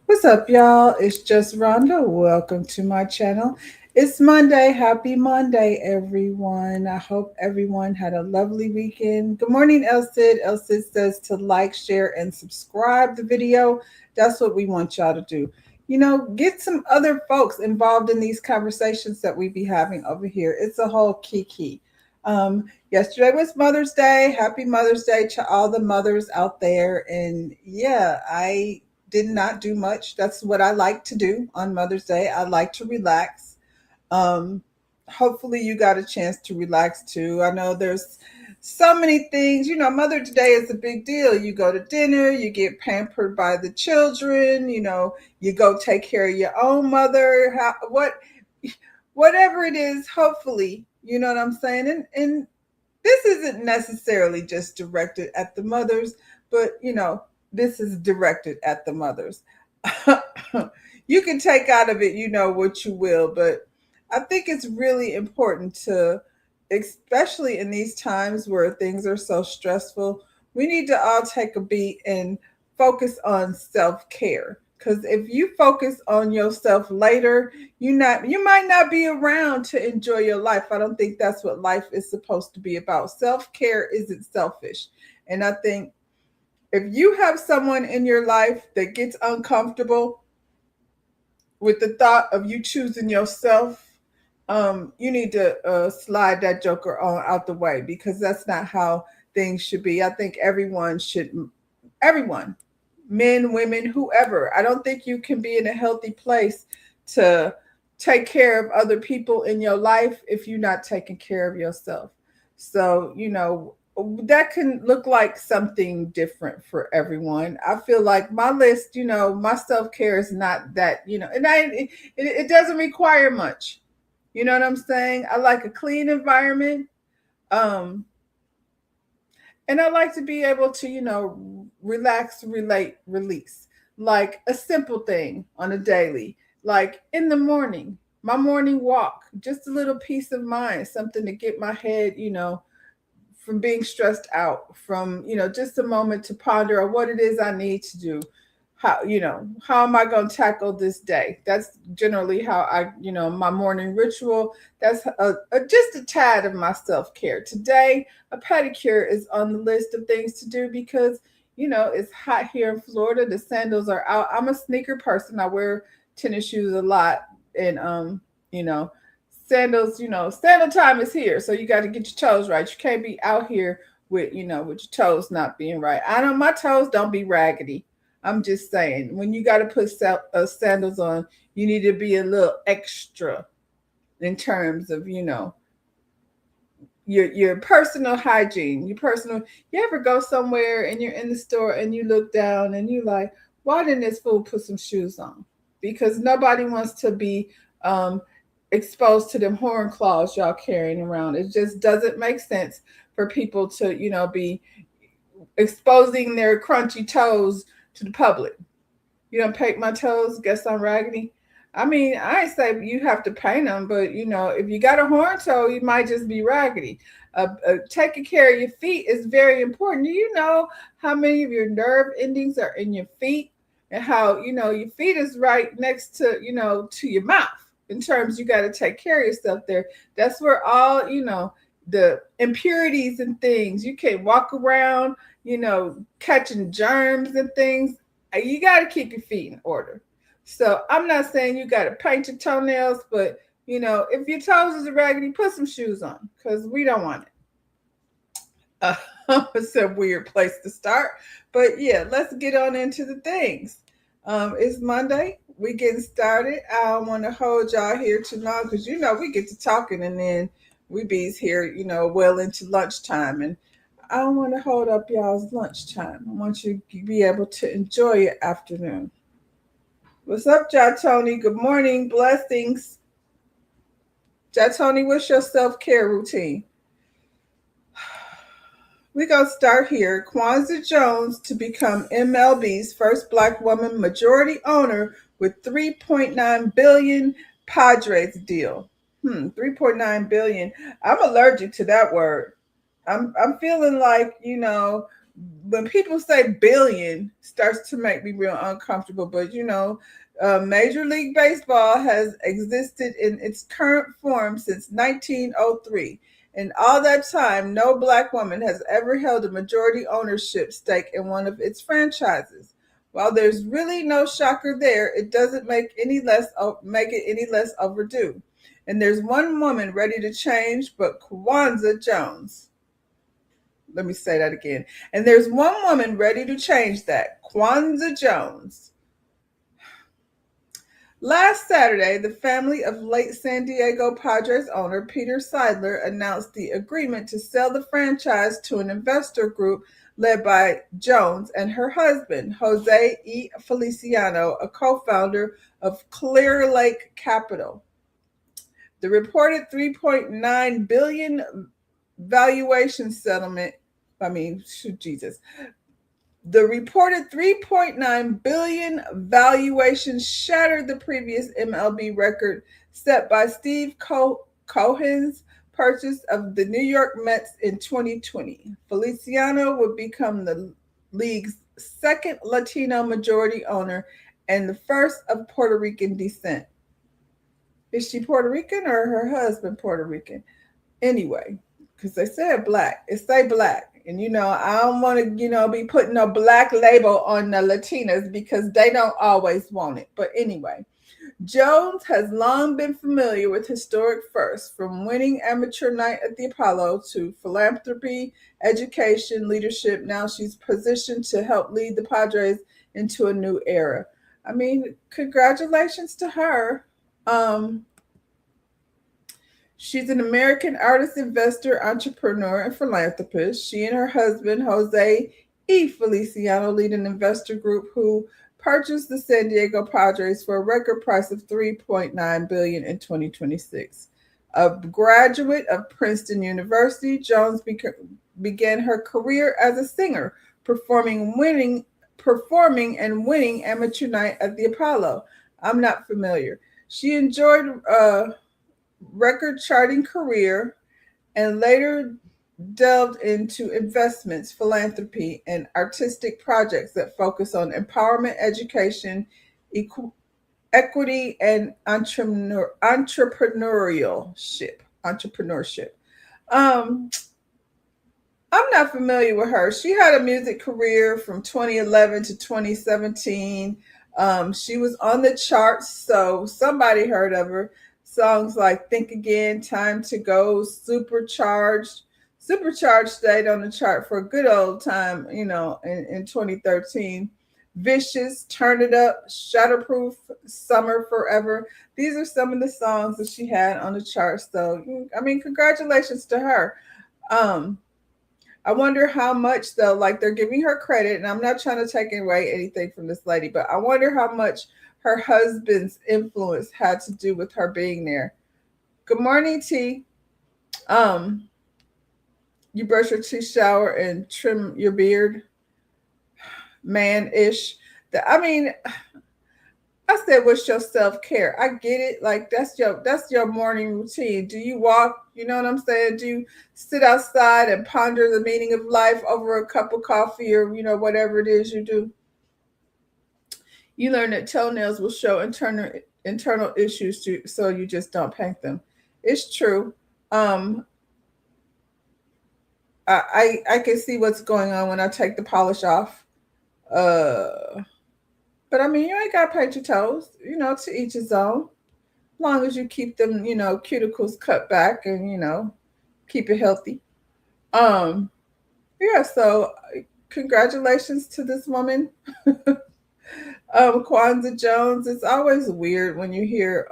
What's up, y'all? It's just Rhonda. Welcome to my channel. It's Monday. Happy Monday, everyone. I hope everyone had a lovely weekend. Good morning, Elsid. Elsid says to like, share, and subscribe the video. That's what we want y'all to do. Get some other folks involved in these conversations that we be having over here. It's a whole kiki. Yesterday was Mother's Day. Happy Mother's Day to all the mothers out there. And yeah, I did not do much. That's what I like to do on Mother's Day. I like to relax. Um, Hopefully, you got a chance to relax too. I know there's so many things. Mother's Day is a big deal. You go to dinner, you get pampered by the children. You go take care of your own mother. Whatever it is. Hopefully, you know what I'm saying. And this isn't necessarily just directed at the mothers, but this is directed at the mothers. You can take out of it, what you will, but I think it's really important to, especially in these times where things are so stressful, we need to all take a beat and focus on self-care. Because if you focus on yourself later, you might not be around to enjoy your life. I don't think that's what life is supposed to be about. Self-care isn't selfish. And I think if you have someone in your life that gets uncomfortable with the thought of you choosing yourself, you need to slide that joker on out the way, because that's not how things should be. I think everyone, men, women, whoever. I don't think you can be in a healthy place to take care of other people in your life if you're not taking care of yourself. So, that can look like something different for everyone. I feel like my list, my self care is not that, and it doesn't require much. You know what I'm saying? I like a clean environment. Um, and I like to be able to, relax, relate, release. Like a simple thing on a daily, like in the morning, my morning walk, just a little peace of mind, something to get my head, from being stressed out, from, just a moment to ponder on what it is I need to do. How am I going to tackle this day? That's generally how my morning ritual. That's just a tad of my self care. Today, a pedicure is on the list of things to do because, it's hot here in Florida. The sandals are out. I'm a sneaker person. I wear tennis shoes a lot. And, you know, sandals, sandal time is here. So you got to get your toes right. You can't be out here with your toes not being right. I know my toes don't be raggedy. I'm just saying, when you got to put sandals on, you need to be a little extra in terms of, your personal hygiene, your personal. You ever go somewhere and you're in the store and you look down and you like, why didn't this fool put some shoes on? Because nobody wants to be um, exposed to them horn claws y'all carrying around. It just doesn't make sense for people to, be exposing their crunchy toes to the public. You don't paint my toes, guess I'm raggedy. I mean, I ain't say you have to paint them, but if you got a horn toe, you might just be raggedy. Taking care of your feet is very important. Do you know how many of your nerve endings are in your feet, and how your feet is right next to to your mouth? In terms, you got to take care of yourself there. That's where all the impurities and things. You can't walk around, catching germs and things. You got to keep your feet in order. So I'm not saying you got to paint your toenails, but if your toes is raggedy, put some shoes on, because we don't want it. It's a weird place to start, but yeah, let's get on into the things. It's Monday. We getting started. I don't want to hold y'all here too long, because we get to talking and then we be's here, well into lunchtime, and I don't want to hold up y'all's lunchtime. I want you to be able to enjoy your afternoon. What's up, Ja Tony? Good morning. Blessings. Ja Tony, what's your self care routine? We're going to start here. Kwanzaa Jones to become MLB's first Black woman majority owner with 3.9 billion Padres deal. 3.9 billion. I'm allergic to that word. I'm feeling like, when people say billion, starts to make me real uncomfortable. But Major League Baseball has existed in its current form since 1903. In all that time, no black woman has ever held a majority ownership stake in one of its franchises. While there's really no shocker there, it doesn't make it any less overdue. And there's one woman ready to change, but Kwanzaa Jones. Let me say that again. And there's one woman ready to change that, Kwanzaa Jones. Last Saturday, the family of late San Diego Padres owner Peter Seidler announced the agreement to sell the franchise to an investor group led by Jones and her husband, Jose E. Feliciano, a co-founder of Clear Lake Capital. The reported $3.9 billion valuation settlement, the reported $3.9 billion valuation shattered the previous MLB record set by Steve Cohen's purchase of the New York Mets in 2020. Feliciano would become the league's second Latino majority owner and the first of Puerto Rican descent. Is she Puerto Rican or her husband Puerto Rican? Anyway, because they said black. It say black. And, I don't want to, be putting a black label on the Latinas because they don't always want it. But anyway, Jones has long been familiar with historic firsts, from winning amateur night at the Apollo to philanthropy, education, leadership. Now she's positioned to help lead the Padres into a new era. I mean, congratulations to her. She's an American artist, investor, entrepreneur, and philanthropist. She and her husband, Jose E. Feliciano, lead an investor group who purchased the San Diego Padres for a record price of $3.9 billion in 2026. A graduate of Princeton University, Jones began her career as a singer, performing and winning amateur night at the Apollo. I'm not familiar. She enjoyed record-charting career and later delved into investments, philanthropy, and artistic projects that focus on empowerment, education, equity, and entrepreneurship. I'm not familiar with her. She had a music career from 2011 to 2017. She was on the charts, so somebody heard of her. Songs like Think Again, Time to Go, Supercharged. Supercharged stayed on the chart for a good old time, in 2013. Vicious, Turn It Up, Shatterproof, Summer Forever. These are some of the songs that she had on the charts. So, congratulations to her. I wonder how much, though, like they're giving her credit, and I'm not trying to take away anything from this lady, but I wonder how much her husband's influence had to do with her being there. Good morning, T. You brush your teeth, shower, and trim your beard. Man-ish. I said, what's your self-care? I get it. Like that's your morning routine. Do you walk? You know what I'm saying? Do you sit outside and ponder the meaning of life over a cup of coffee or, whatever it is you do? You learn that toenails will show internal issues so you just don't paint them. It's true. I can see what's going on when I take the polish off. But you ain't got to paint your toes, to each his own. As long as you keep them, cuticles cut back and, keep it healthy. So congratulations to this woman. Kwanzaa Jones. It's always weird when you hear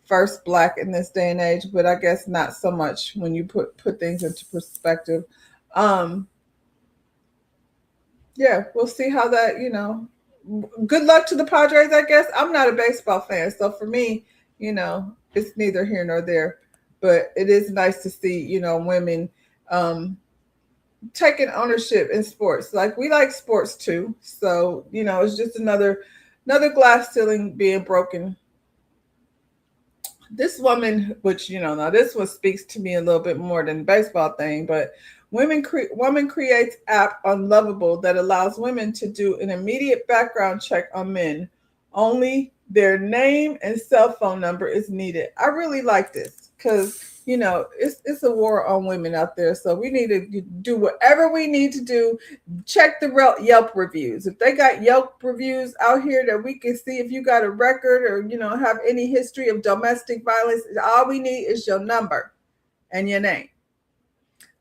first black in this day and age, but I guess not so much when you put things into perspective. We'll see how that, good luck to the Padres, I guess. I'm not a baseball fan, so for me, it's neither here nor there. But it is nice to see, women taking ownership in sports. Like we like sports too. So, it's just another glass ceiling being broken. This woman, which, now this one speaks to me a little bit more than the baseball thing, but Woman creates app on Lovable that allows women to do an immediate background check on men. Only their name and cell phone number is needed. I really like this because it's a war on women out there. So we need to do whatever we need to do. Check the Yelp reviews. If they got Yelp reviews out here that we can see if you got a record or have any history of domestic violence, all we need is your number and your name.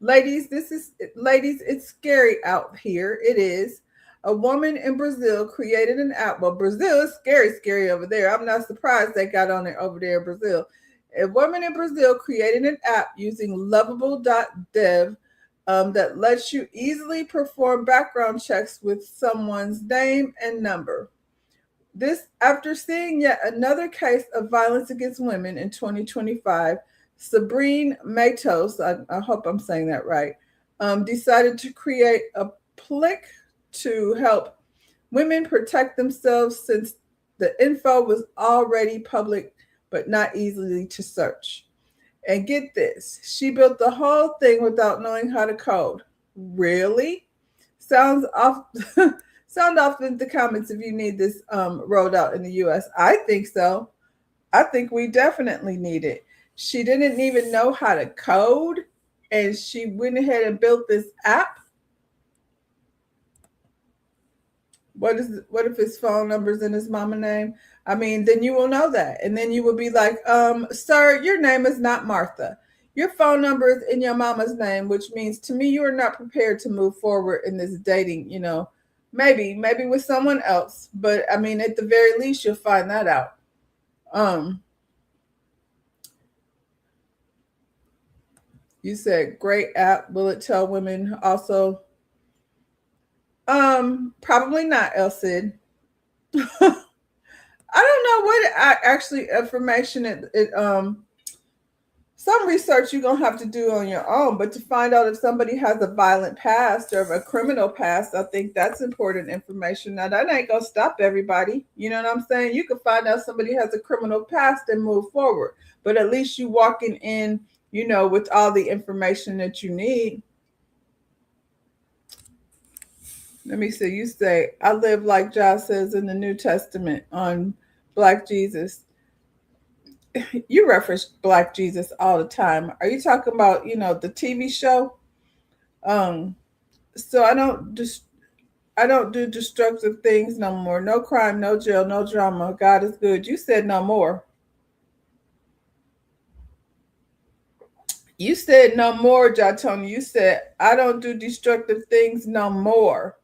Ladies, it's scary out here. It is. A woman in Brazil created an app. Well, Brazil is scary over there. I'm not surprised they got on it over there in Brazil. A woman in Brazil created an app using lovable.dev that lets you easily perform background checks with someone's name and number. This after seeing yet another case of violence against women in 2025, Sabrine Matos, I hope I'm saying that right, decided to create a plick to help women protect themselves since the info was already public but not easily to search. And get this, she built the whole thing without knowing how to code. Really? Sound off in the comments if you need this rolled out in the US. I think so. I think we definitely need it. She didn't even know how to code, and she went ahead and built this app. What if his phone number's in his mama name? I mean, then you will know that. And then you will be like, sir, your name is not Martha. Your phone number is in your mama's name, which means to me you are not prepared to move forward in this dating, maybe with someone else. But I mean, at the very least, you'll find that out. You said great app. Will it tell women also? Probably not, Elsid. I don't know what actually information it some research you're gonna have to do on your own, but to find out if somebody has a violent past or a criminal past, I think that's important information. Now that ain't gonna stop everybody. You know what I'm saying? You can find out somebody has a criminal past and move forward, but at least you walking in, with all the information that you need. Let me see. You say, I live like John says in the New Testament on Black Jesus. You reference Black Jesus all the time. Are you talking about, the TV show? So I don't do destructive things no more. No crime, no jail, no drama. God is good. You said no more. You said no more, Jatoni. You said I don't do destructive things no more.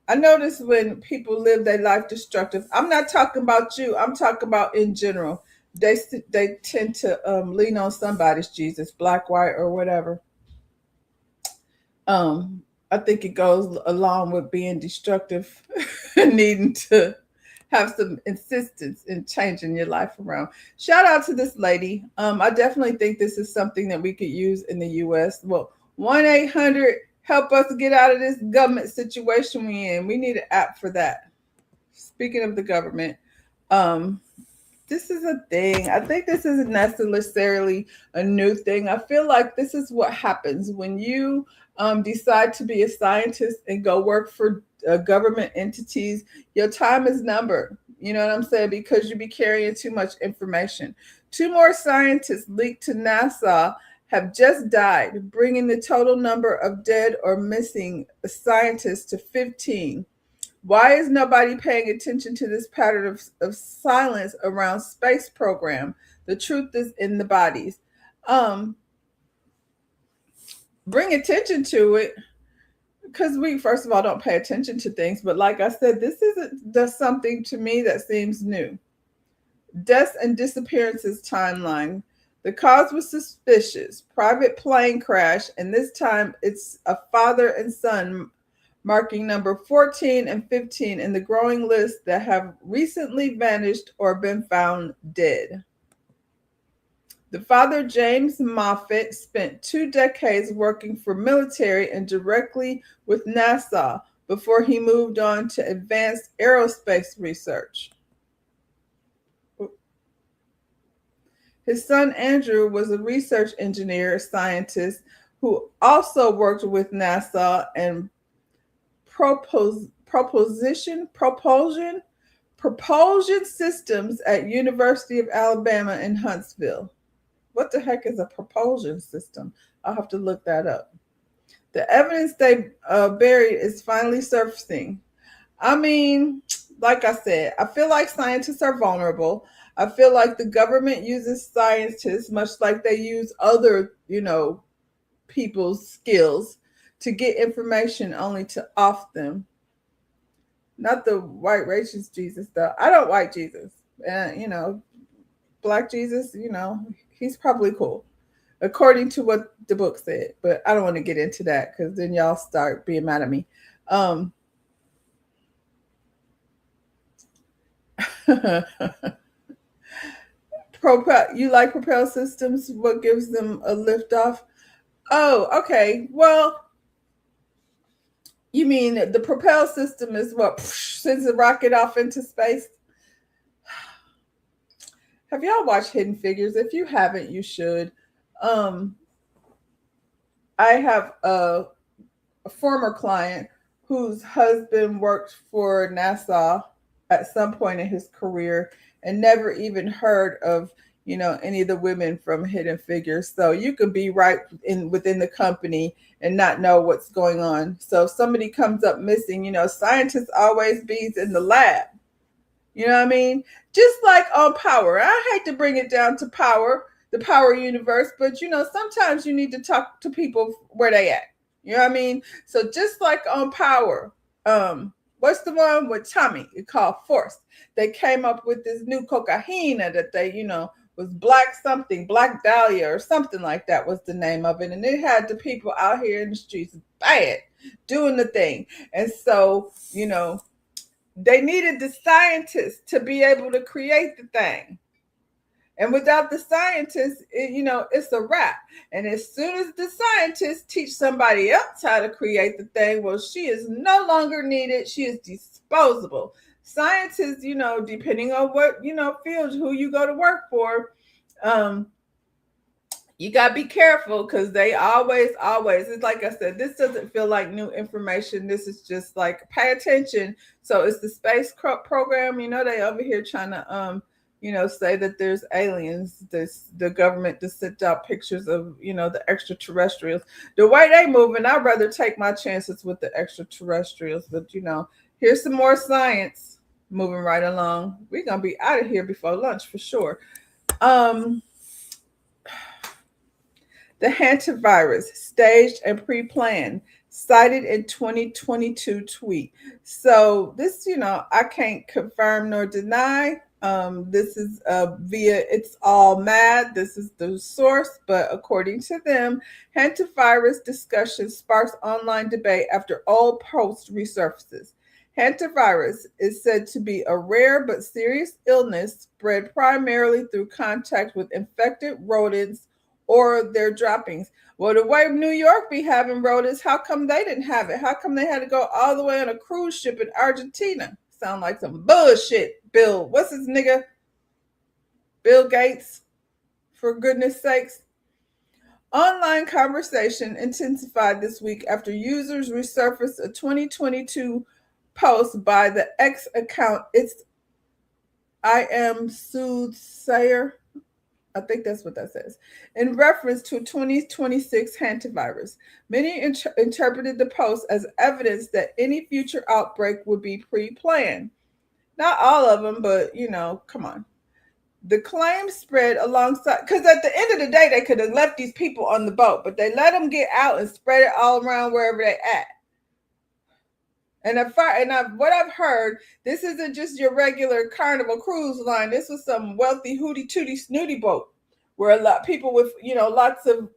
I notice when people live their life destructive. I'm not talking about you. I'm talking about in general. They tend to lean on somebody's Jesus, black, white, or whatever. I think it goes along with being destructive and needing to have some insistence in changing your life around. Shout out to this lady. I definitely think this is something that we could use in the US. Well, 1-800 help us get out of this government situation we're in. We need an app for that. Speaking of the government, this is a thing. I think this isn't necessarily a new thing. I feel like this is what happens when you decide to be a scientist and go work for government entities. Your time is numbered. You know what I'm saying? Because you be carrying too much information. 2 more scientists leaked to NASA have just died, bringing the total number of dead or missing scientists to 15. Why is nobody paying attention to this pattern of silence around space program? The truth is in the bodies. Bring attention to it because we, first of all, don't pay attention to things. But like I said, this isn't just something to me that seems new. Deaths and disappearances timeline. The cause was suspicious. Private plane crash, and this time it's a father and son, marking number 14 and 15 in the growing list that have recently vanished or been found dead. The father, James Moffett, spent 2 decades working for military and directly with NASA before he moved on to advanced aerospace research. His son, Andrew, was a research engineer, scientist, who also worked with NASA and propulsion systems at University of Alabama in Huntsville. What the heck is a propulsion system? I'll have to look that up. The evidence they buried is finally surfacing. I mean, like I said, I feel like scientists are vulnerable. I feel like the government uses scientists much like they use other, people's skills to get information only to off them. Not the white racist Jesus, though. I don't like Jesus. And, black Jesus, he's probably cool, according to what the book said. But I don't want to get into that because then y'all start being mad at me. You like propel systems? What gives them a lift off? Oh, okay. Well, you mean the propel system is what sends a rocket off into space? Have y'all watched Hidden Figures? If you haven't, you should. Um, I have a former client whose husband worked for NASA at some point in his career and never even heard of any of the women from Hidden Figures. So you could be right within the company and not know what's going on. So if somebody comes up missing, scientists always be in the lab. You know what I mean? Just like on Power. I hate to bring it down to Power, the Power universe, but sometimes you need to talk to people where they at. You know what I mean? So just like on Power, what's the one with Tommy? It called Force. They came up with this new cocaina that they, was black something, Black Dahlia or something like that was the name of it. And it had the people out here in the streets bad doing the thing. And so, they needed the scientists to be able to create the thing. And without the scientists, it's a wrap. And as soon as the scientists teach somebody else how to create the thing, well, she is no longer needed. She is disposable. Scientists, depending on what, field, who you go to work for, you got to be careful because they always, it's like I said, this doesn't feel like new information. This is just like, pay attention. So it's the space program, they over here trying to, say that there's aliens. The government just sent out pictures of, the extraterrestrials. The way they moving, I'd rather take my chances with the extraterrestrials. But, here's some more science moving right along. We're going to be out of here before lunch for sure. The hantavirus, staged and pre-planned, cited in 2022 tweet. So this, I can't confirm nor deny. This is via It's All Mad. This is the source, but according to them, hantavirus discussion sparks online debate after old post resurfaces. Hantavirus is said to be a rare but serious illness spread primarily through contact with infected rodents or their droppings. Well, the way New York be having rodents, how come they didn't have it? How come they had to go all the way on a cruise ship in Argentina? Sound like some bullshit, Bill. What's his nigga? Bill Gates, for goodness sakes. Online conversation intensified this week after users resurfaced a 2022 post by the X account. It's I Am Soothsayer. I think that's what that says. In reference to 2026 hantavirus, many interpreted the post as evidence that any future outbreak would be pre-planned. Not all of them, but come on. The claim spread alongside, because at the end of the day, they could have left these people on the boat, but they let them get out and spread it all around wherever they at. And what I've heard, this isn't just your regular Carnival cruise line. This was some wealthy hootie tootie snooty boat where a lot of people with, lots of,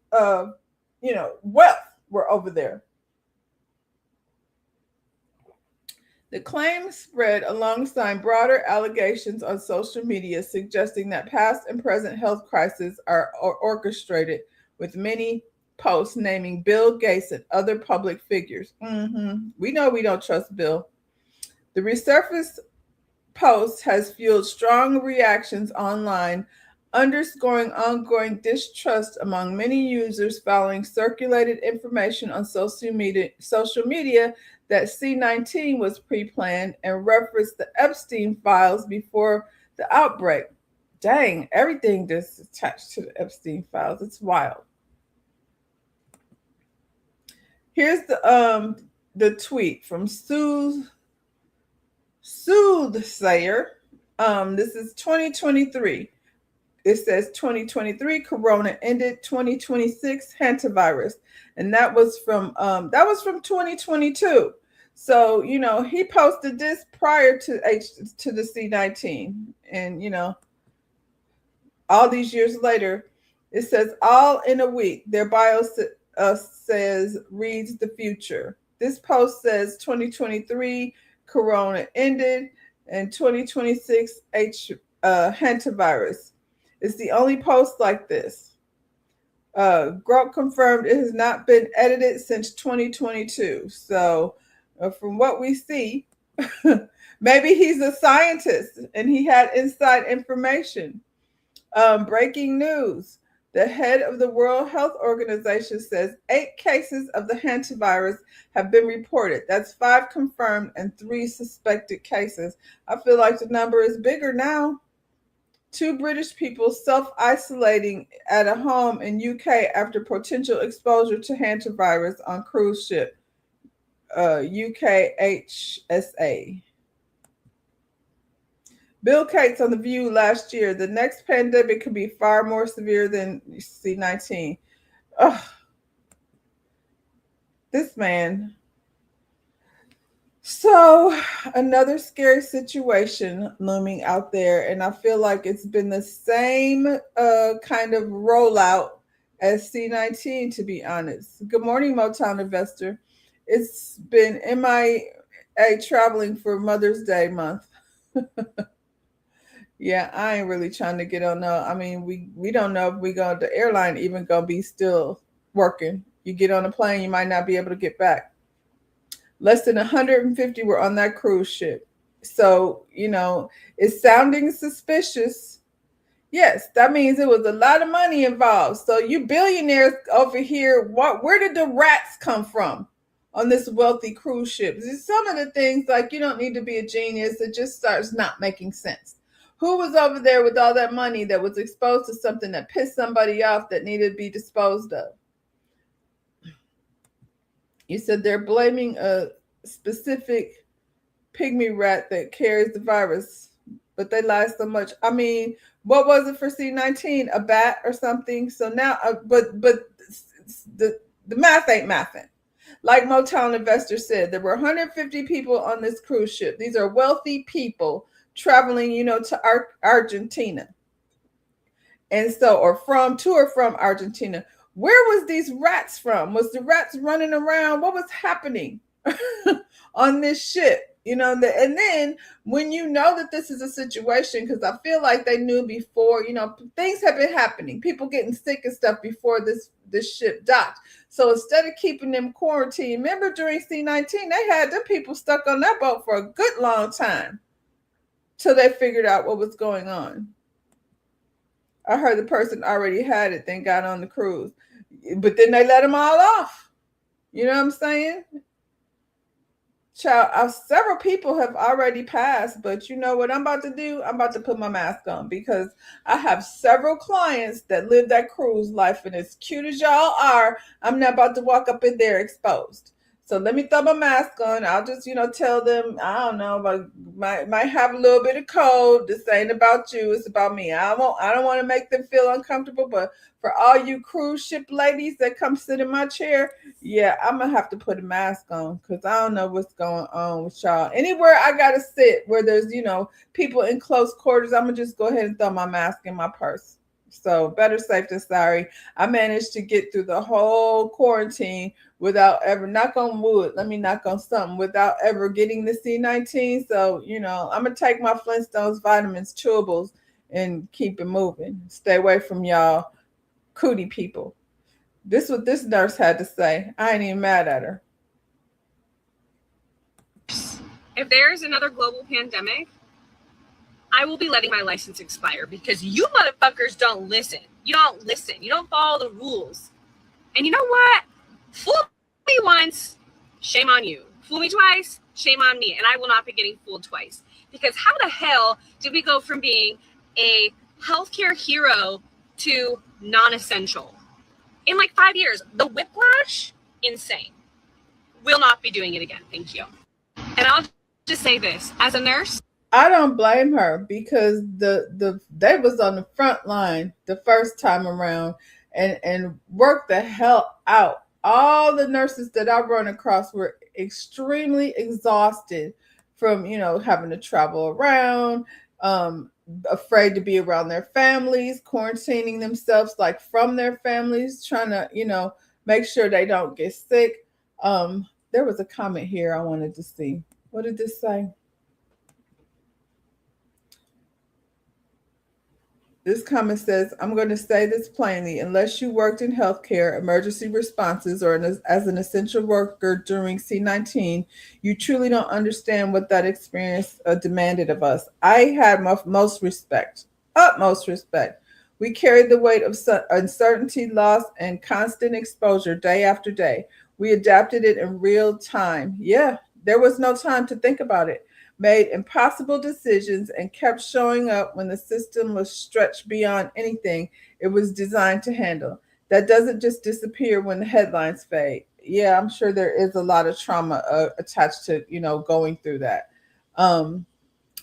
wealth were over there. The claim spread alongside broader allegations on social media suggesting that past and present health crises are orchestrated, with many posts naming Bill Gates and other public figures. We know we don't trust Bill. The resurfaced post has fueled strong reactions online underscoring ongoing distrust among many users following circulated information on social media that C-19 was pre-planned and referenced the Epstein files before the outbreak. Dang, everything that's attached to the Epstein files. It's wild. Here's the tweet from Soothsayer. This is 2023. It says 2023 Corona ended, 2026 hantavirus, and that was from 2022. So he posted this prior to the C-19, and all these years later, it says all in a week. Their bio says reads the future. This post says 2023 Corona ended and 2026 hantavirus. It's the only post like this. Grok confirmed it has not been edited since 2022. So from what we see, maybe he's a scientist and he had inside information. Breaking news. The head of the World Health Organization says 8 cases of the hantavirus have been reported. That's 5 confirmed and 3 suspected cases. I feel like the number is bigger now. 2 British people self-isolating at a home in UK after potential exposure to hantavirus on cruise ship. UK HSA. Bill Gates on The View last year. The next pandemic could be far more severe than C-19. Ugh. This man. So another scary situation looming out there, and I feel like it's been the same kind of rollout as C-19, to be honest. Good morning, Motown Investor. It's been MIA traveling for Mother's Day month. Yeah, I ain't really trying to get on. I mean, we don't know if the airline even gonna be still working. You get on a plane, you might not be able to get back. Less than 150 were on that cruise ship. So, it's sounding suspicious. Yes, that means it was a lot of money involved. So you billionaires over here, where did the rats come from on this wealthy cruise ship? Some of the things, like, you don't need to be a genius. It just starts not making sense. Who was over there with all that money that was exposed to something that pissed somebody off that needed to be disposed of? You said they're blaming a specific pygmy rat that carries the virus, but they lie so much. I mean, what was it for C-19? A bat or something? So now, but the math ain't mathing. Like Motown Investor said, there were 150 people on this cruise ship. These are wealthy people traveling, to Argentina. And so, or from Argentina. Where was these rats from? Was the rats running around? What was happening on this ship? And then when you know that this is a situation, because I feel like they knew before, things have been happening. People getting sick and stuff before this ship docked. So instead of keeping them quarantined, remember during C-19, they had the people stuck on that boat for a good long time till they figured out what was going on. I heard the person already had it, then got on the cruise. But then they let them all off. You know what I'm saying? Child, several people have already passed, but you know what I'm about to do? I'm about to put my mask on because I have several clients that live that cruise life, and as cute as y'all are, I'm not about to walk up in there exposed. So let me throw my mask on. I'll just, tell them, I don't know, but might have a little bit of cold. This ain't about you. It's about me. I don't want to make them feel uncomfortable, but for all you cruise ship ladies that come sit in my chair, yeah, I'm going to have to put a mask on because I don't know what's going on with y'all. Anywhere I got to sit where there's, people in close quarters, I'm going to just go ahead and throw my mask in my purse. So better safe than sorry. I managed to get through the whole quarantine without ever, knock on wood, let me knock on something, without ever getting the C-19. So, I'm going to take my Flintstones vitamins, chewables, and keep it moving. Stay away from y'all cootie people. This is what this nurse had to say. I ain't even mad at her. If there's another global pandemic, I will be letting my license expire because you motherfuckers don't listen. You don't listen. You don't follow the rules. And you know what? Fool me once, shame on you. Fool me twice, shame on me. And I will not be getting fooled twice. Because how the hell did we go from being a healthcare hero to non-essential? In like 5 years, the whiplash, insane. Will not be doing it again. Thank you. And I'll just say this, as a nurse, I don't blame her because they was on the front line the first time around and worked the hell out. All the nurses that I run across were extremely exhausted from, having to travel around, um, afraid to be around their families, quarantining themselves like from their families, trying to, make sure they don't get sick. There was a comment here I wanted to see. What did this say? This comment says, I'm going to say this plainly. Unless you worked in healthcare, emergency responses, or as an essential worker during C-19, you truly don't understand what that experience demanded of us. I had most respect, utmost respect. We carried the weight of uncertainty, loss, and constant exposure day after day. We adapted it in real time. Yeah, there was no time to think about it, made impossible decisions, and kept showing up when the system was stretched beyond anything it was designed to handle. That doesn't just disappear when the headlines fade. Yeah, I'm sure there is a lot of trauma attached to, going through that. Um,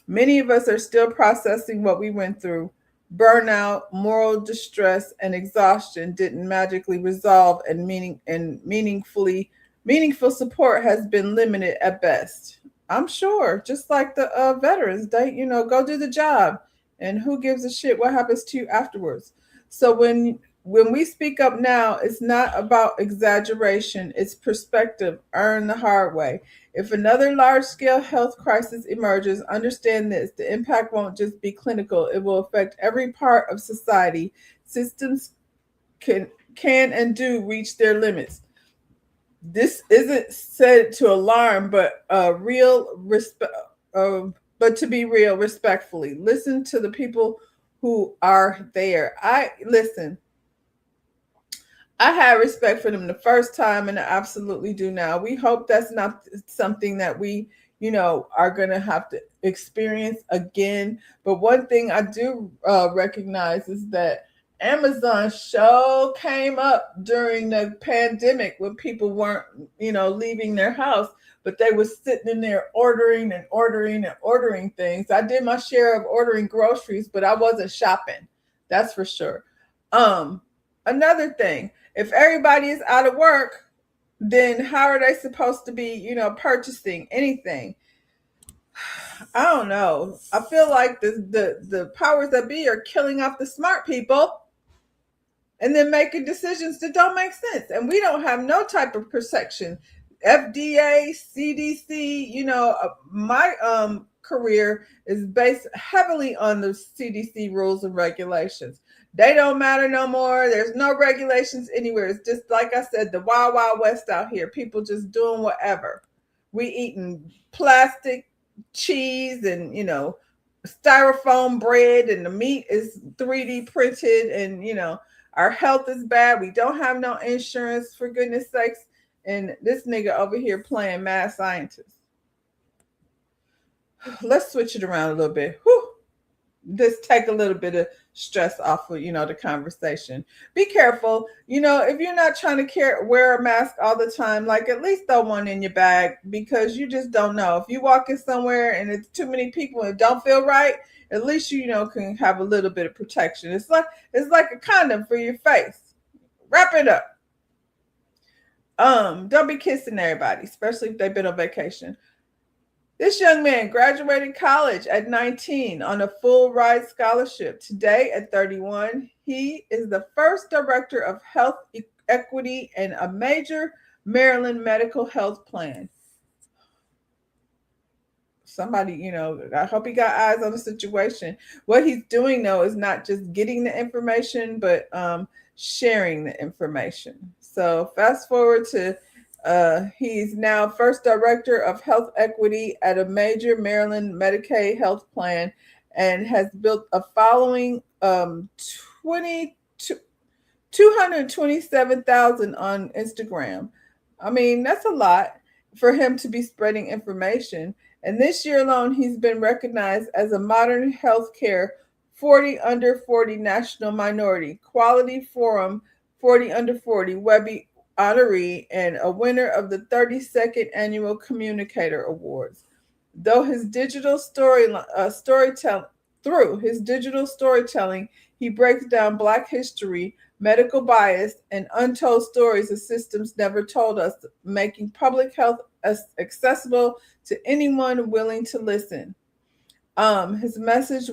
Many of us are still processing what we went through. Burnout, moral distress, and exhaustion didn't magically resolve, and meaningful support has been limited at best. I'm sure, just like the veterans, they go do the job, and who gives a shit what happens to you afterwards. So when we speak up now, it's not about exaggeration; it's perspective earned the hard way. If another large scale health crisis emerges, understand this: the impact won't just be clinical, it will affect every part of society. Systems can and do reach their limits. This isn't said to alarm, but real respect. But to be real, respectfully, listen to the people who are there. I listen. I had respect for them the first time, and I absolutely do now. We hope that's not something that we, are going to have to experience again. But one thing I do recognize is that Amazon show came up during the pandemic when people weren't, leaving their house, but they were sitting in there ordering and ordering and ordering things. I did my share of ordering groceries, but I wasn't shopping. That's for sure. Um, Another thing, if everybody is out of work, then how are they supposed to be, purchasing anything? I don't know. I feel like the powers that be are killing off the smart people and then making decisions that don't make sense. And we don't have no type of protection. FDA, CDC, my career is based heavily on the CDC rules and regulations. They don't matter no more. There's no regulations anywhere. It's just like I said, the wild, wild west out here. People just doing whatever. We eating plastic cheese and, styrofoam bread, and the meat is 3D printed, and, our health is bad. We don't have no insurance, for goodness sakes. And this nigga over here playing mad scientist. Let's switch it around a little bit. Whew. Just take a little bit of stress off of, the conversation. Be careful. If you're not trying to wear a mask all the time, like at least throw one in your bag, because you just don't know. If you walk in somewhere and it's too many people and it don't feel right, at least can have a little bit of protection. It's like a condom for your face. Wrap it up. Don't be kissing everybody, especially if they've been on vacation. This young man graduated college at 19 on a full ride scholarship. Today, at 31, he is the first director of health equity in a major Maryland medical health plan. Somebody, I hope he got eyes on the situation. What he's doing, though, is not just getting the information, but sharing the information. So fast forward to he's now first director of health equity at a major Maryland Medicaid health plan. and has built a following 227,000 on Instagram. I mean, that's a lot for him to be spreading information. And this year alone, he's been recognized as a Modern Healthcare 40 Under 40 National Minority Quality Forum 40 Under 40 Webby honoree and a winner of the 32nd Annual Communicator Awards. Though his digital storytelling, he breaks down Black history, medical bias, and untold stories the systems never told us, making public health accessible to anyone willing to listen. His message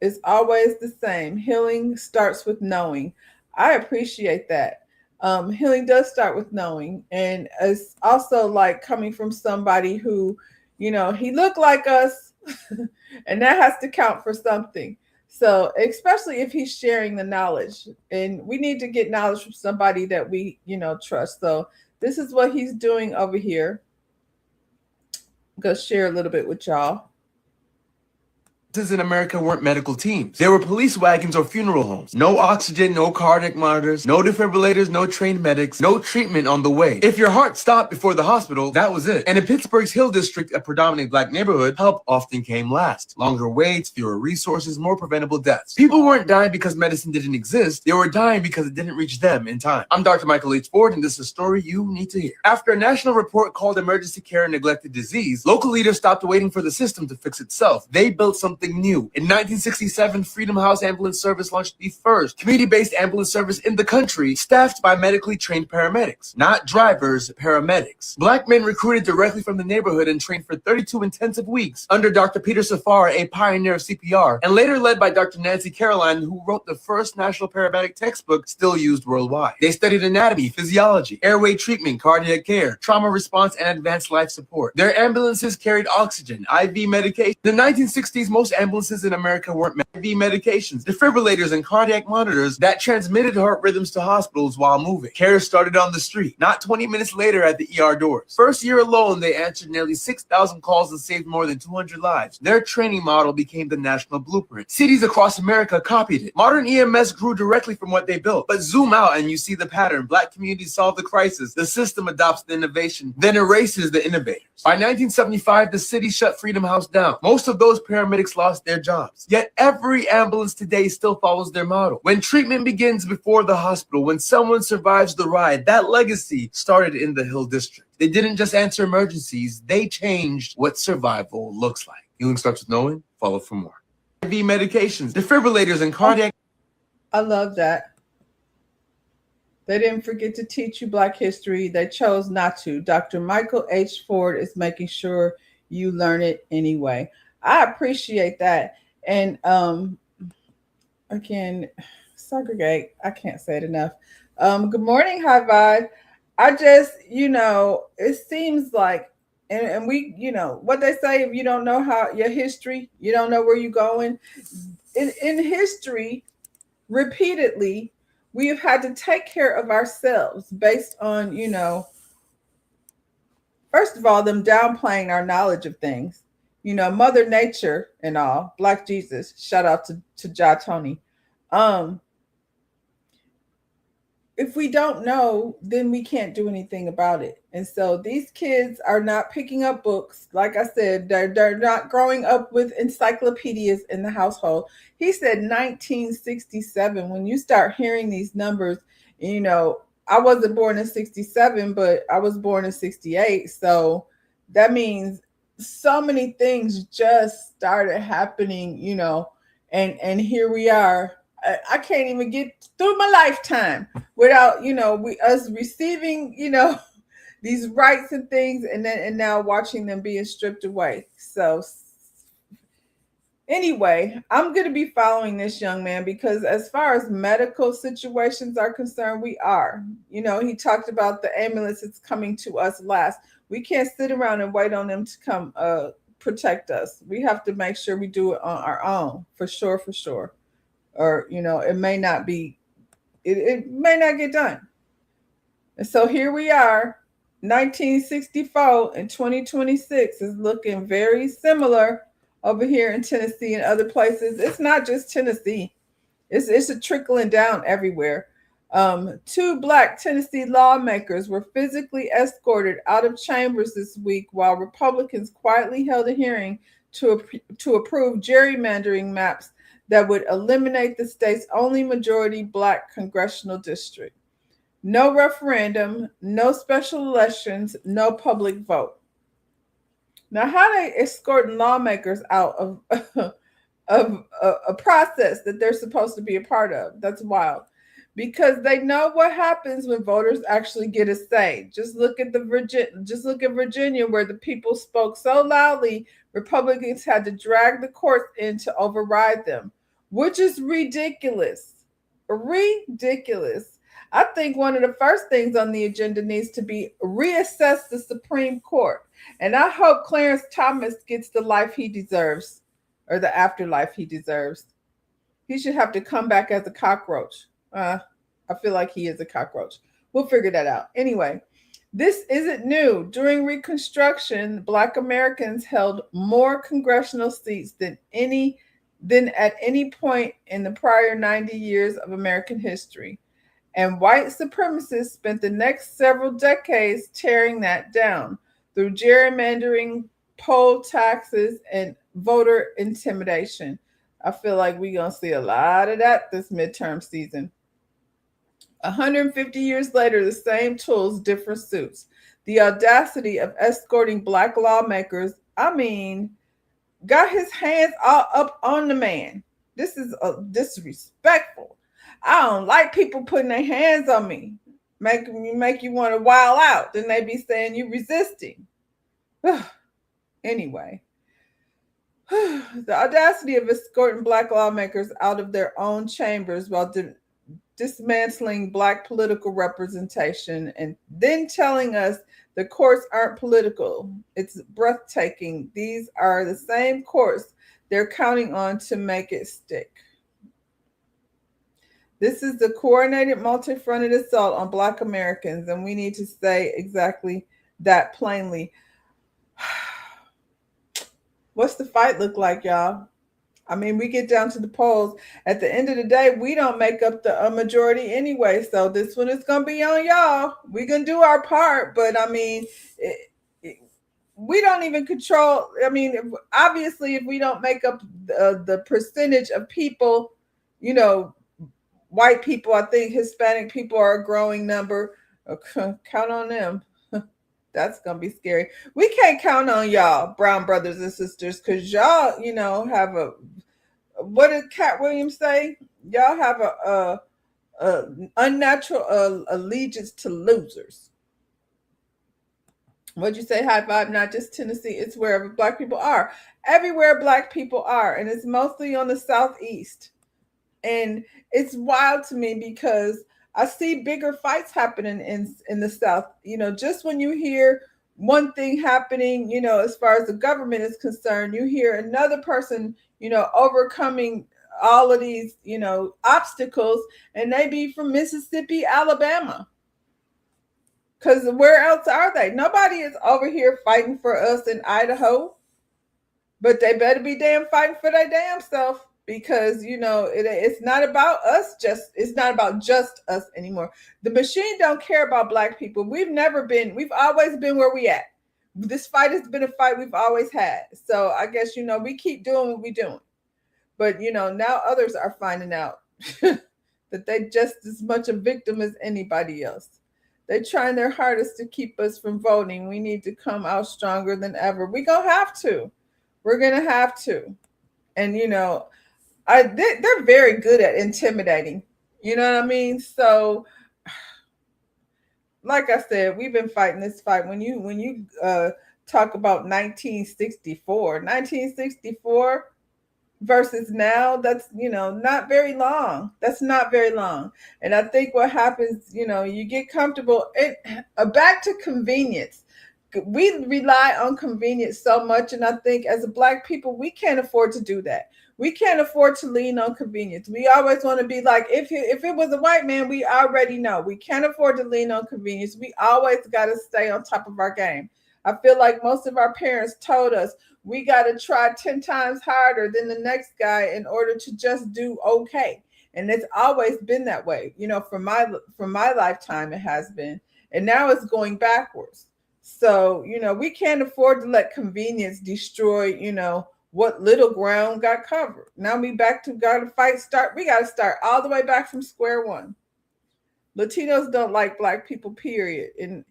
is always the same. Healing starts with knowing. I appreciate that. Healing does start with knowing. And it's also like coming from somebody who, he looked like us, and that has to count for something. So, especially if he's sharing the knowledge, and we need to get knowledge from somebody that we, trust. So, this is what he's doing over here. I'm going to share a little bit with y'all. In America weren't medical teams. They were police wagons or funeral homes. No oxygen, no cardiac monitors, no defibrillators, no trained medics, no treatment on the way. If your heart stopped before the hospital, that was it. And in Pittsburgh's Hill District, a predominantly Black neighborhood, help often came last. Longer waits, fewer resources, more preventable deaths. People weren't dying because medicine didn't exist. They were dying because it didn't reach them in time. I'm Dr. Michael H. Ford, and this is a story you need to hear. After a national report called Emergency Care and Neglected Disease, local leaders stopped waiting for the system to fix itself. They built something new. In 1967, Freedom House Ambulance Service launched the first community-based ambulance service in the country, staffed by medically trained paramedics. Not drivers, paramedics. Black men recruited directly from the neighborhood and trained for 32 intensive weeks under Dr. Peter Safar, a pioneer of CPR, and later led by Dr. Nancy Caroline, who wrote the first national paramedic textbook still used worldwide. They studied anatomy, physiology, airway treatment, cardiac care, trauma response, and advanced life support. Their ambulances carried oxygen, IV medication. In the 1960s, most ambulances in America weren't IV medications, defibrillators, and cardiac monitors that transmitted heart rhythms to hospitals while moving. Care started on the street, not 20 minutes later at the ER doors. First year alone, they answered nearly 6,000 calls and saved more than 200 lives. Their training model became the national blueprint. Cities across America copied it. Modern EMS grew directly from what they built. But zoom out and you see the pattern. Black communities solve the crisis. The system adopts the innovation, then erases the innovators. By 1975, the city shut Freedom House down. Most of those paramedics lost their jobs. Yet every ambulance today still follows their model. When treatment begins before the hospital, when someone survives the ride, that legacy started in the Hill District. They didn't just answer emergencies, they changed what survival looks like. Healing starts with knowing. Follow for more. IV medications, defibrillators, and cardiac. I love that. They didn't forget to teach you Black history. They chose not to. Dr. Michael H. Ford is making sure you learn it anyway. I appreciate that. And again, segregate. I can't say it enough. Good morning, High Vibe. I just, it seems like, and we, what they say, if you don't know how your history, you don't know where you're going. In history, repeatedly, we have had to take care of ourselves based on, first of all, them downplaying our knowledge of things. Mother Nature and all, Black Jesus, shout out to Ja Tony. If we don't know, then we can't do anything about it. And so these kids are not picking up books. Like I said, they're not growing up with encyclopedias in the household. He said 1967. When you start hearing these numbers, I wasn't born in 67, but I was born in 68. So that means so many things just started happening, and here we are. I can't even get through my lifetime without, us receiving, these rights and things, and now watching them being stripped away. So anyway, I'm going to be following this young man because as far as medical situations are concerned, we are. He talked about the ambulances coming to us last. We can't sit around and wait on them to come protect us. We have to make sure we do it on our own, for sure. Or, it may not be, it may not get done. And so here we are, 1964 and 2026 is looking very similar over here in Tennessee and other places. It's not just Tennessee. It's a trickling down everywhere. Two Black Tennessee lawmakers were physically escorted out of chambers this week while Republicans quietly held a hearing to approve gerrymandering maps that would eliminate the state's only majority Black congressional district. No referendum, no special elections, no public vote. Now, how they escorting lawmakers out of of a process that they're supposed to be a part of? That's wild. Because they know what happens when voters actually get a say. Just look at Virginia, where the people spoke so loudly, Republicans had to drag the courts in to override them, which is ridiculous. Ridiculous. I think one of the first things on the agenda needs to be reassess the Supreme Court. And I hope Clarence Thomas gets the life he deserves, or the afterlife he deserves. He should have to come back as a cockroach. I feel like he is a cockroach. We'll figure that out. Anyway, this isn't new. During Reconstruction, Black Americans held more congressional seats than at any point in the prior 90 years of American history. And white supremacists spent the next several decades tearing that down through gerrymandering, poll taxes, and voter intimidation. I feel like we're going to see a lot of that this midterm season. 150 years later, the same tools, different suits. The audacity of escorting Black lawmakers, got his hands all up on the man. This is disrespectful. I don't like people putting their hands on me. Make you want to wild out. Then they be saying you resisting. Anyway. The audacity of escorting Black lawmakers out of their own chambers while dismantling Black political representation and then telling us the courts aren't political. It's breathtaking. These are the same courts they're counting on to make it stick. This is the coordinated, multi-fronted assault on Black Americans, and we need to say exactly that plainly. What's the fight look like, y'all? We get down to the polls. At the end of the day, we don't make up the majority anyway, so this one is going to be on y'all. We're going to do our part, but we don't even control. Obviously, if we don't make up the percentage of people, white people, I think Hispanic people are a growing number. Count on them. That's going to be scary. We can't count on y'all, brown brothers and sisters, because y'all, have what did Cat Williams say? Y'all have a unnatural allegiance to losers. What'd you say? High five, not just Tennessee. It's wherever Black people are. Everywhere Black people are. And it's mostly on the Southeast. And it's wild to me because I see bigger fights happening in the South. Just when you hear one thing happening, as far as the government is concerned, you hear another person, overcoming all of these, obstacles, and they be from Mississippi, Alabama. Because where else are they? Nobody is over here fighting for us in Idaho, but they better be damn fighting for their damn self. Because, it's not about us. It's not about just us anymore. The machine don't care about Black people. We've always been where we at. This fight has been a fight we've always had. So I guess, we keep doing what we're doing. But, now others are finding out that they just as much a victim as anybody else. They're trying their hardest to keep us from voting. We need to come out stronger than ever. We're going to have to. We're going to have to. And, they're very good at intimidating. You know what I mean? So, like I said, we've been fighting this fight. When you talk about 1964 versus now, that's, not very long. That's not very long. And I think what happens, you get comfortable. Back to convenience. We rely on convenience so much. And I think as a Black people, we can't afford to do that. We can't afford to lean on convenience. We always want to be like, if it was a white man, we already know. We can't afford to lean on convenience. We always got to stay on top of our game. I feel like most of our parents told us we got to try 10 times harder than the next guy in order to just do okay. And it's always been that way. For my lifetime it has been. And now it's going backwards. So, we can't afford to let convenience destroy, what little ground got covered. Now we gotta we gotta start all the way back from square one. Latinos don't like black people, period. In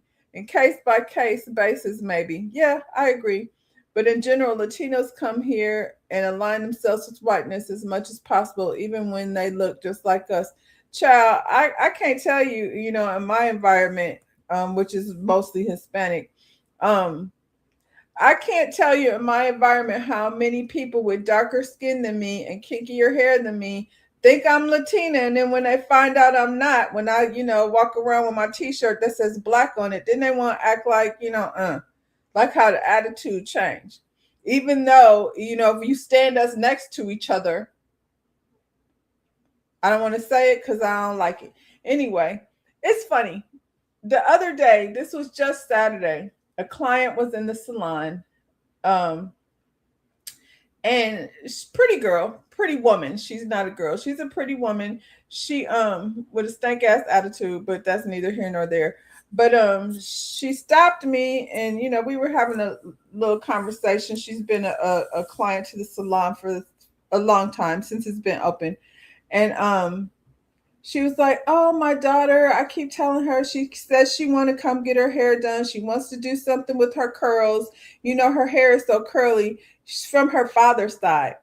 case by case basis, maybe. Yeah, I agree. But in general, Latinos come here and align themselves with whiteness as much as possible, even when they look just like us. Child, I can't tell you, in my environment, which is mostly Hispanic, I can't tell you in my environment how many people with darker skin than me and kinkier hair than me think I'm Latina. And then when they find out I'm not, when I, walk around with my t-shirt that says black on it, then they want to act like, like how the attitude changed. Even though, if you stand us next to each other, I don't want to say it because I don't like it. Anyway, it's funny. The other day, this was just Saturday, a client was in the salon. And she's pretty girl, pretty woman. She's not a girl. She's a pretty woman. She with a stank ass attitude, but that's neither here nor there. But she stopped me, and we were having a little conversation. She's been a client to the salon for a long time, since it's been open. And she was like, "Oh, my daughter, I keep telling her, she says she want to come get her hair done. She wants to do something with her curls. Her hair is so curly. She's from her father's side."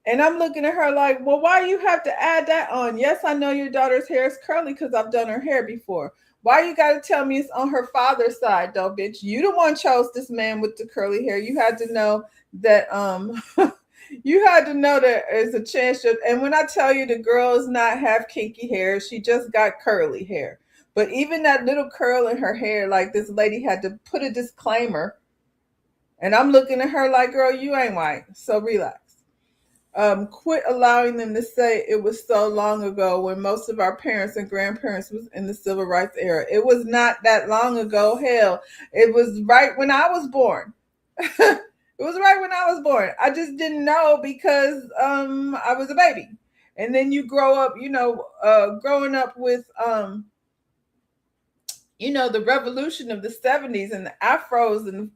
And I'm looking at her like, well, why you have to add that on? Yes, I know your daughter's hair is curly because I've done her hair before. Why you got to tell me it's on her father's side, though, bitch? You the one chose this man with the curly hair. You had to know that you had to know that there's a chance. And when I tell you the girl does not have kinky hair, she just got curly hair. But even that little curl in her hair, like, this lady had to put a disclaimer. And I'm looking at her like, girl, you ain't white, so relax. Quit allowing them to say it was so long ago, when most of our parents and grandparents was in the civil rights era. It was not that long ago. Hell, it was right when I was born. It was right when I was born. I just didn't know because I was a baby. And then you grow up, growing up with the revolution of the 70s and the afros and,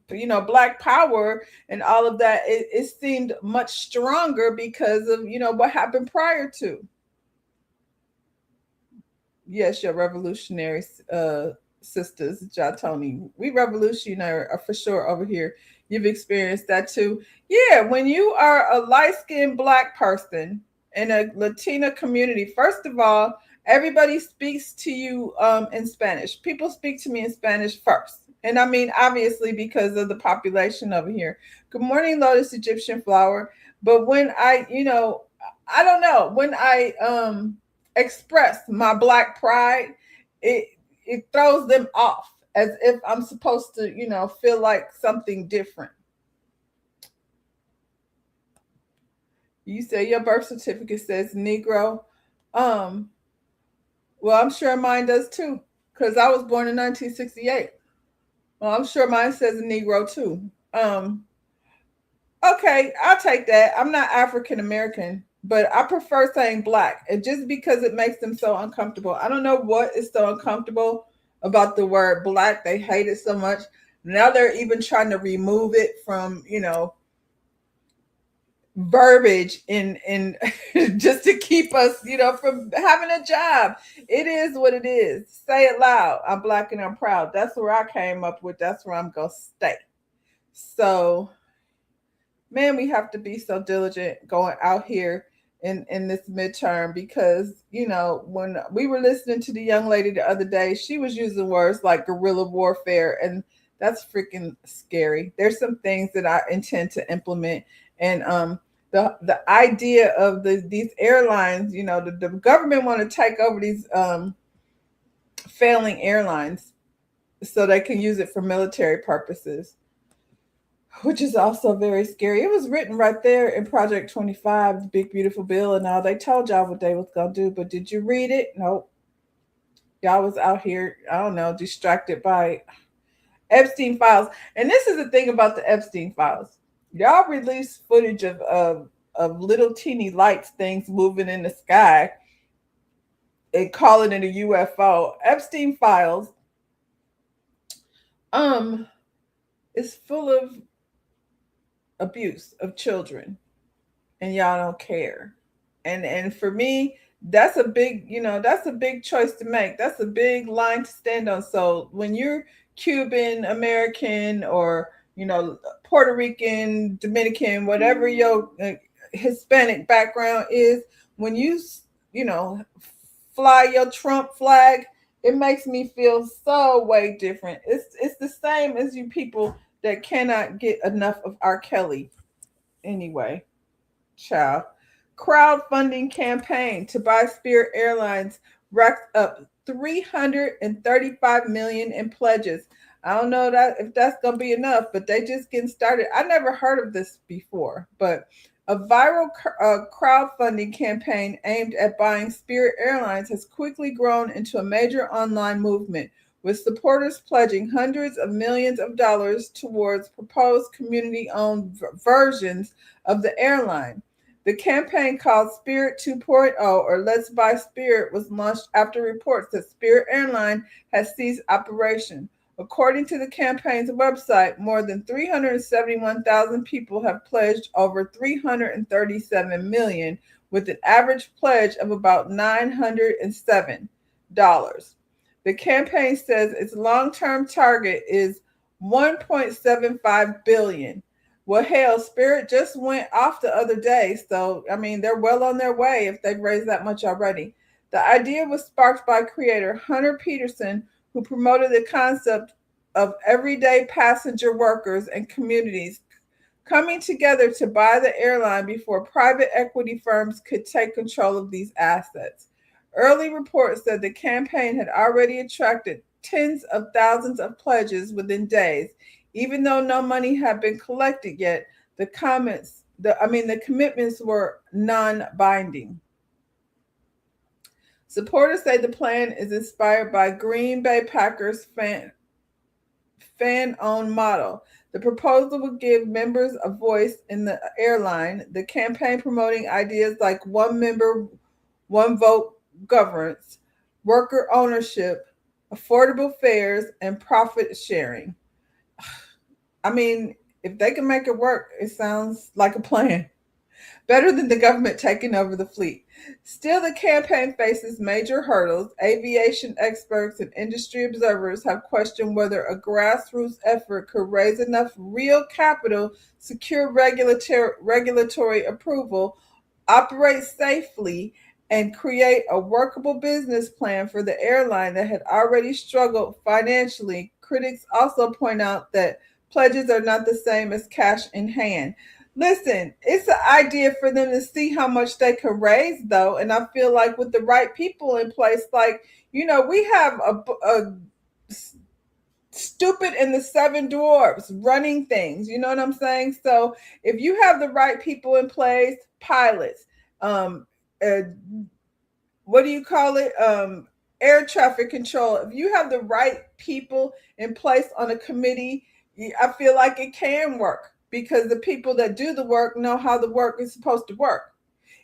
black power and all of that, it seemed much stronger because of, what happened prior to. Yes, your revolutionary sisters, Jatoni. We revolutionary for sure over here. You've experienced that too. Yeah, when you are a light-skinned black person in a Latina community, first of all, everybody speaks to you in Spanish. People speak to me in Spanish first. And I mean, obviously, because of the population over here. Good morning, Lotus Egyptian Flower. But when I don't know, when I express my black pride, it throws them off as if I'm supposed to, feel like something different. You say your birth certificate says Negro. Well, I'm sure mine does too, because I was born in 1968. Well, I'm sure mine says Negro too. Okay, I'll take that. I'm not African American, but I prefer saying black, and just because it makes them so uncomfortable. I don't know what is so uncomfortable about the word black. They hate it so much. Now they're even trying to remove it from, verbiage in just to keep us, from having a job. It is what it is. Say it loud. I'm black and I'm proud. That's where I came up with. That's where I'm gonna stay. So, man, we have to be so diligent going out here in this midterm, because when we were listening to the young lady the other day, she was using words like guerrilla warfare, and that's freaking scary. There's some things that I intend to implement, and the idea of these airlines, the government want to take over these failing airlines so they can use it for military purposes, which is also very scary. It was written right there in Project 25, the big beautiful bill, and all. They told y'all what they was gonna do, but did you read it? Nope. Y'all was out here, I don't know, distracted by Epstein files. And this is the thing about the Epstein files. Y'all release footage of little teeny lights things moving in the sky and calling it a UFO. Epstein files is full of abuse of children, and y'all don't care. And for me, that's a big, that's a big choice to make. That's a big line to stand on. So when you're Cuban American, or Puerto Rican, Dominican, whatever your Hispanic background is, when you fly your Trump flag, it makes me feel so way different. It's the same as you people that cannot get enough of R. Kelly. Anyway, child. Crowdfunding campaign to buy Spirit Airlines racked up 335 million in pledges. I don't know if that's gonna be enough, but they just getting started. I never heard of this before, but a viral crowdfunding campaign aimed at buying Spirit Airlines has quickly grown into a major online movement, with supporters pledging hundreds of millions of dollars towards proposed community-owned versions of the airline. The campaign, called Spirit 2.0, or Let's Buy Spirit, was launched after reports that Spirit Airline has ceased operation. According to the campaign's website, more than 371,000 people have pledged over $337 million, with an average pledge of about $907. The campaign says its long-term target is $1.75 billion. Well, hell, Spirit just went off the other day. So, I mean, they're well on their way if they've raised that much already. The idea was sparked by creator Hunter Peterson, who promoted the concept of everyday passenger workers and communities coming together to buy the airline before private equity firms could take control of these assets. Early reports said the campaign had already attracted tens of thousands of pledges within days. Even though no money had been collected yet, the commitments were non-binding. Supporters say the plan is inspired by Green Bay Packers fan-owned model. The proposal would give members a voice in the airline, the campaign promoting ideas like one member, one vote governance, worker ownership, affordable fares, and profit sharing. I mean, if they can make it work, it sounds like a plan. Better than the government taking over the fleet. Still, the campaign faces major hurdles. Aviation experts and industry observers have questioned whether a grassroots effort could raise enough real capital, secure regulatory approval, operate safely, and create a workable business plan for the airline that had already struggled financially. Critics also point out that pledges are not the same as cash in hand. Listen, it's an idea for them to see how much they can raise, though. And I feel like with the right people in place, like, we have a Stupid and the Seven Dwarfs running things. You know what I'm saying? So if you have the right people in place, pilots, what do you call it? Air traffic control. If you have the right people in place on a committee, I feel like it can work, because the people that do the work know how the work is supposed to work.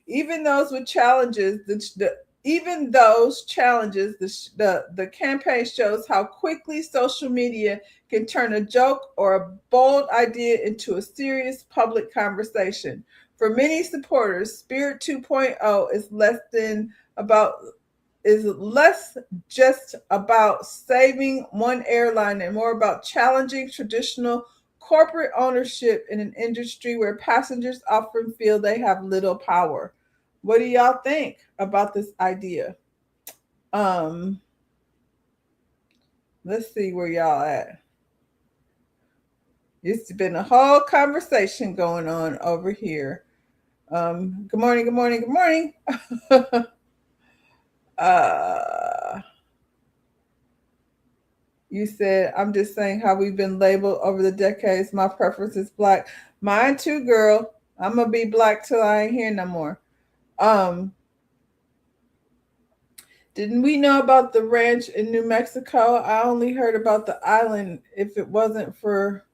Even those with challenges, the campaign shows how quickly social media can turn a joke or a bold idea into a serious public conversation. For many supporters, Spirit 2.0 is less just about saving one airline and more about challenging traditional corporate ownership in an industry where passengers often feel they have little power. What do y'all think about this idea? Let's see where y'all at. It's been a whole conversation going on over here. Good morning, good morning, good morning. You said, I'm just saying how we've been labeled over the decades. My preference is black. Mine too, girl. I'm going to be black till I ain't here no more. Didn't we know about the ranch in New Mexico? I only heard about the island. If it wasn't for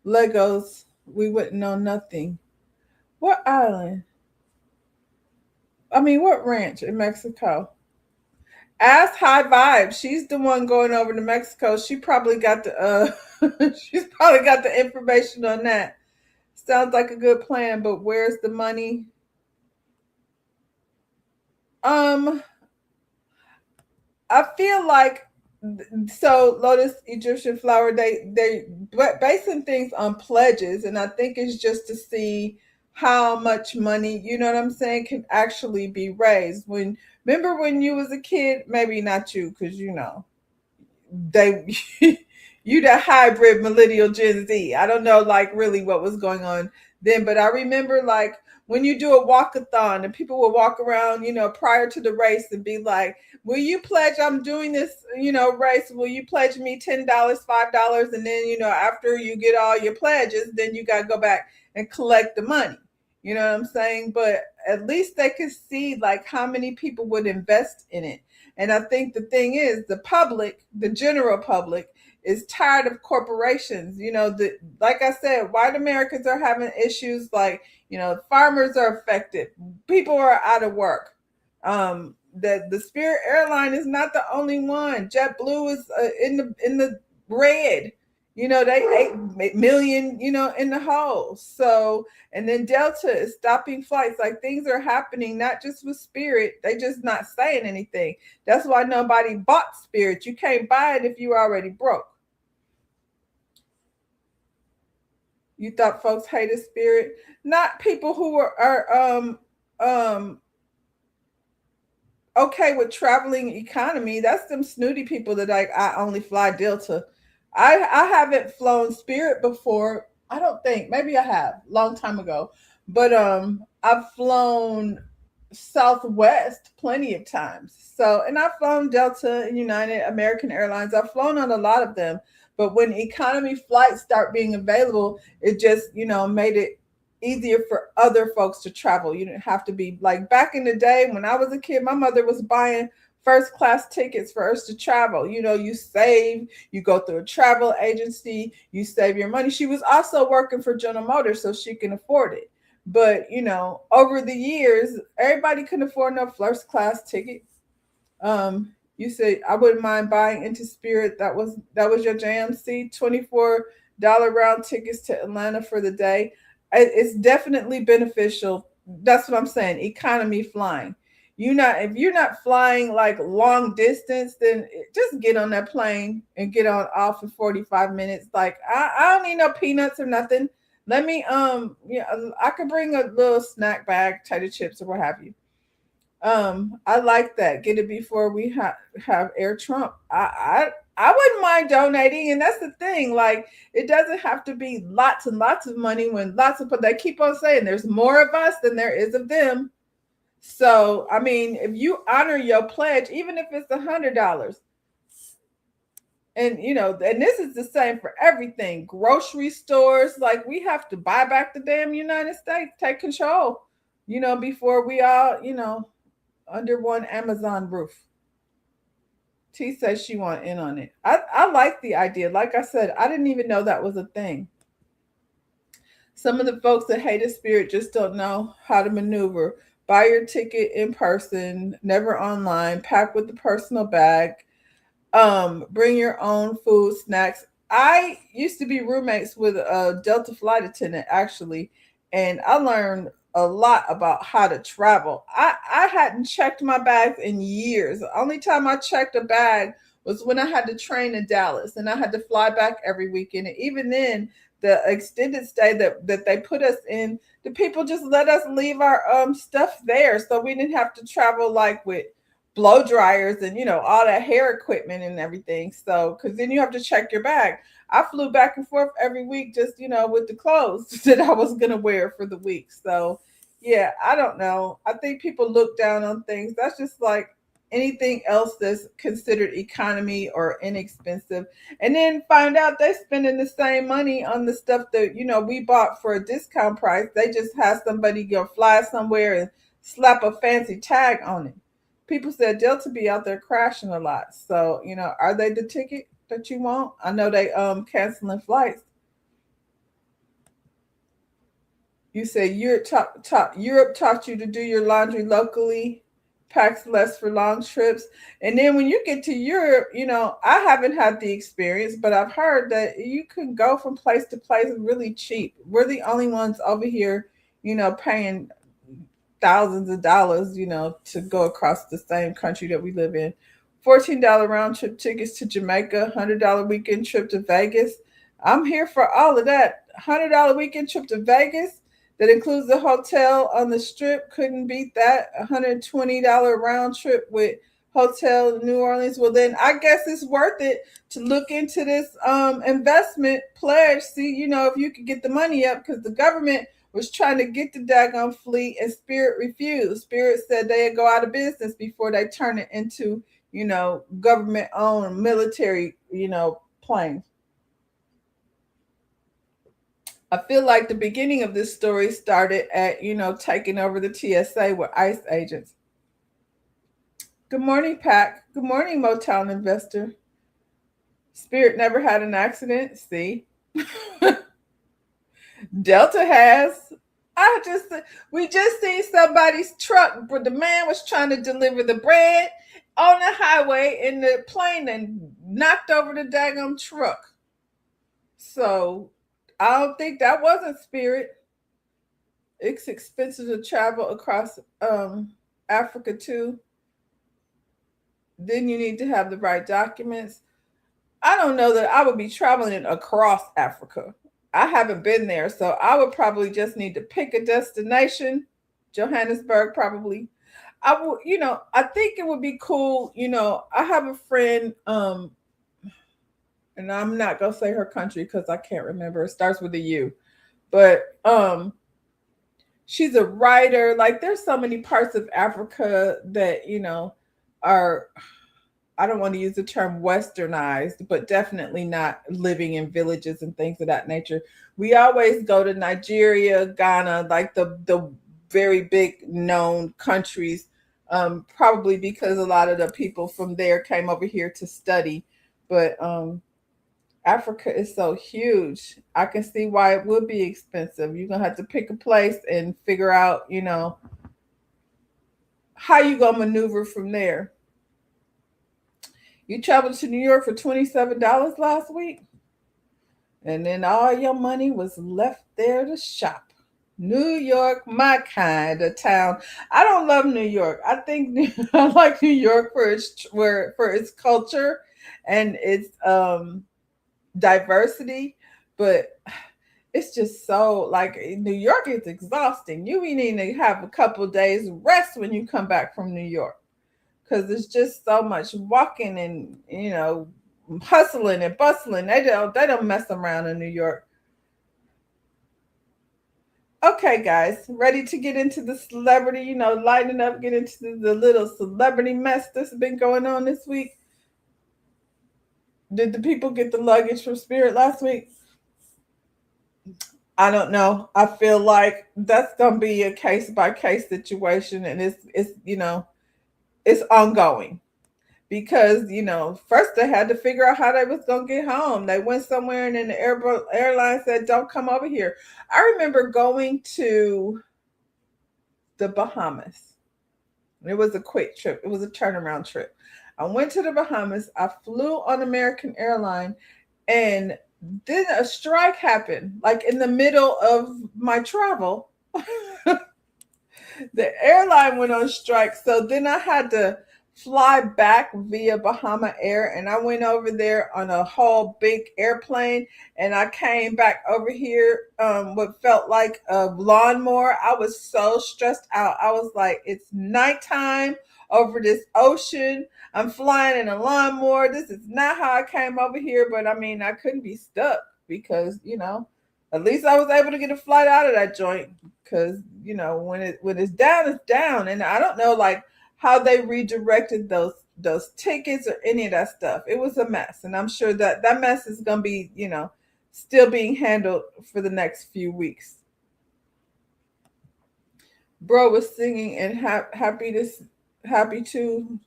Legos, we wouldn't know nothing. What island? I mean, what ranch in Mexico? Ask High Vibe. She's the one going over to Mexico. She probably got the she's probably got the information on that. Sounds like a good plan, but where's the money? Um, I feel like so Lotus Egyptian flower they basing things on pledges, and I think it's just to see how much money, you know what I'm saying, can actually be raised. When remember when you was a kid, maybe not you, because you know they you the hybrid millennial Gen Z. I don't know like really what was going on then, but I remember like when you do a walkathon and people will walk around, you know, prior to the race and be like, will you pledge I'm doing this, you know, race, will you pledge me $10, $5? And then, you know, after you get all your pledges, then you gotta go back and collect the money. You know what I'm saying? But at least they could see like how many people would invest in it. And I think the thing is, the public, the general public, is tired of corporations. You know, like I said, white Americans are having issues. Like, you know, farmers are affected. People are out of work. The Spirit airline is not the only one. JetBlue is in the red. You know, they 8 million, you know, in the hole. So, and then Delta is stopping flights. Like things are happening, not just with Spirit. They just not saying anything. That's why nobody bought Spirit. You can't buy it if you already broke. You thought folks hated Spirit? Not people who are okay with traveling economy. That's them snooty people that like I only fly Delta. I haven't flown Spirit before. I don't think. Maybe I have long time ago. But I've flown Southwest plenty of times. So, and I've flown Delta and United, American Airlines. I've flown on a lot of them. But when economy flights start being available, it just, you know, made it easier for other folks to travel. You didn't have to be like back in the day when I was a kid, my mother was buying first class tickets for us to travel. You know, you save, you go through a travel agency, you save your money. She was also working for General Motors so she can afford it. But, you know, over the years, everybody couldn't afford no first class ticket. You said I wouldn't mind buying into Spirit. That was your JMC, $24 round tickets to Atlanta for the day. It's definitely beneficial. That's what I'm saying. Economy flying. If you're not flying like long distance, then just get on that plane and get on off in 45 minutes. Like I don't need no peanuts or nothing. Let me I could bring a little snack bag, potato chips or what have you. I like that. Get it before we have Air Trump. I wouldn't mind donating, and that's the thing. Like, it doesn't have to be lots and lots of money. When lots of people, they keep on saying there's more of us than there is of them. So, I mean, if you honor your pledge, even if it's $100, and you know, and this is the same for everything. Grocery stores, like we have to buy back the damn United States, take control. You know, before we all, you know, under one Amazon roof. T says she want in on it. I like the idea. Like I said, I didn't even know that was a thing. Some of the folks that hate a Spirit just don't know how to maneuver. Buy your ticket in person, never online, pack with a personal bag, bring your own food, snacks. I used to be roommates with a Delta flight attendant actually, and I learned a lot about how to travel. I hadn't checked my bags in years. The only time I checked a bag was when I had to train in Dallas and I had to fly back every weekend. And even then, the extended stay that they put us in, the people just let us leave our stuff there. So we didn't have to travel like with blow dryers and, you know, all that hair equipment and everything. So, because then you have to check your bag. I flew back and forth every week just, you know, with the clothes that I was going to wear for the week. So, yeah, I don't know. I think people look down on things. That's just like anything else that's considered economy or inexpensive. And then find out they're spending the same money on the stuff that, you know, we bought for a discount price. They just have somebody go fly somewhere and slap a fancy tag on it. people said Delta be out there crashing a lot. So, are they the ticket that you want? I know they canceling flights. You say Europe taught you to do your laundry locally, packs less for long trips. And then when you get to Europe, I haven't had the experience, but I've heard that you can go from place to place really cheap. We're the only ones over here, paying thousands of dollars, to go across the same country that we live in. $14 round trip tickets to Jamaica, $100 weekend trip to Vegas. I'm here for all of that. $100 weekend trip to Vegas that includes the hotel on the strip. Couldn't beat that. $120 round trip with hotel in New Orleans. Well, then I guess it's worth it to look into this investment pledge. See, if you could get the money up, because the government was trying to get the daggone fleet and Spirit refused. Spirit said they'd go out of business before they turn it into, government-owned military, planes. I feel like the beginning of this story started at, taking over the TSA with ICE agents. Good morning, Pac. Good morning, Motown investor. Spirit never had an accident. See? Delta has. We just seen somebody's truck, but the man was trying to deliver the bread on the highway, and the plane and knocked over the daggum truck. So I don't think that wasn't Spirit. It's expensive to travel across Africa too. Then you need to have the right documents. I don't know that I would be traveling across Africa. I haven't been there, so I would probably just need to pick a destination. Johannesburg, probably. I would, I think it would be cool. I have a friend, and I'm not gonna say her country because I can't remember. It starts with a U, but she's a writer. Like, there's so many parts of Africa that are, I don't want to use the term westernized, but definitely not living in villages and things of that nature. We always go to Nigeria, Ghana, like the very big known countries, probably because a lot of the people from there came over here to study. But Africa is so huge. I can see why it would be expensive. You're going to have to pick a place and figure out, how you going to maneuver from there. You traveled to New York for $27 last week, and then all your money was left there to shop. New York, my kind of town. I don't love New York. I think I like New York for its culture and its diversity, but it's just so, like, New York is exhausting. You need to have a couple of days rest when you come back from New York, because it's just so much walking and hustling and bustling. They don't mess around in New York. Okay, guys, ready to get into the celebrity, lighten up, get into the little celebrity mess that's been going on this week. Did the people get the luggage from Spirit last week? I don't know. I feel like that's going to be a case-by-case situation, and it's ongoing. Because, first they had to figure out how they was going to get home. They went somewhere, and then the airline said, don't come over here. I remember going to the Bahamas. It was a quick trip. It was a turnaround trip. I went to the Bahamas. I flew on American Airlines, and then a strike happened, like in the middle of my travel. The airline went on strike. So then I had to fly back via Bahama Air, and I went over there on a whole big airplane, and I came back over here what felt like a lawnmower. I was so stressed out. I was like, it's nighttime over this ocean. I'm flying in a lawnmower. This is not how I came over here, but I mean, I couldn't be stuck because, at least I was able to get a flight out of that joint, because, when it's down, it's down. And I don't know, like, how they redirected those tickets or any of that stuff. It was a mess. And I'm sure that mess is going to be, still being handled for the next few weeks. Bro was singing and happy to happy to.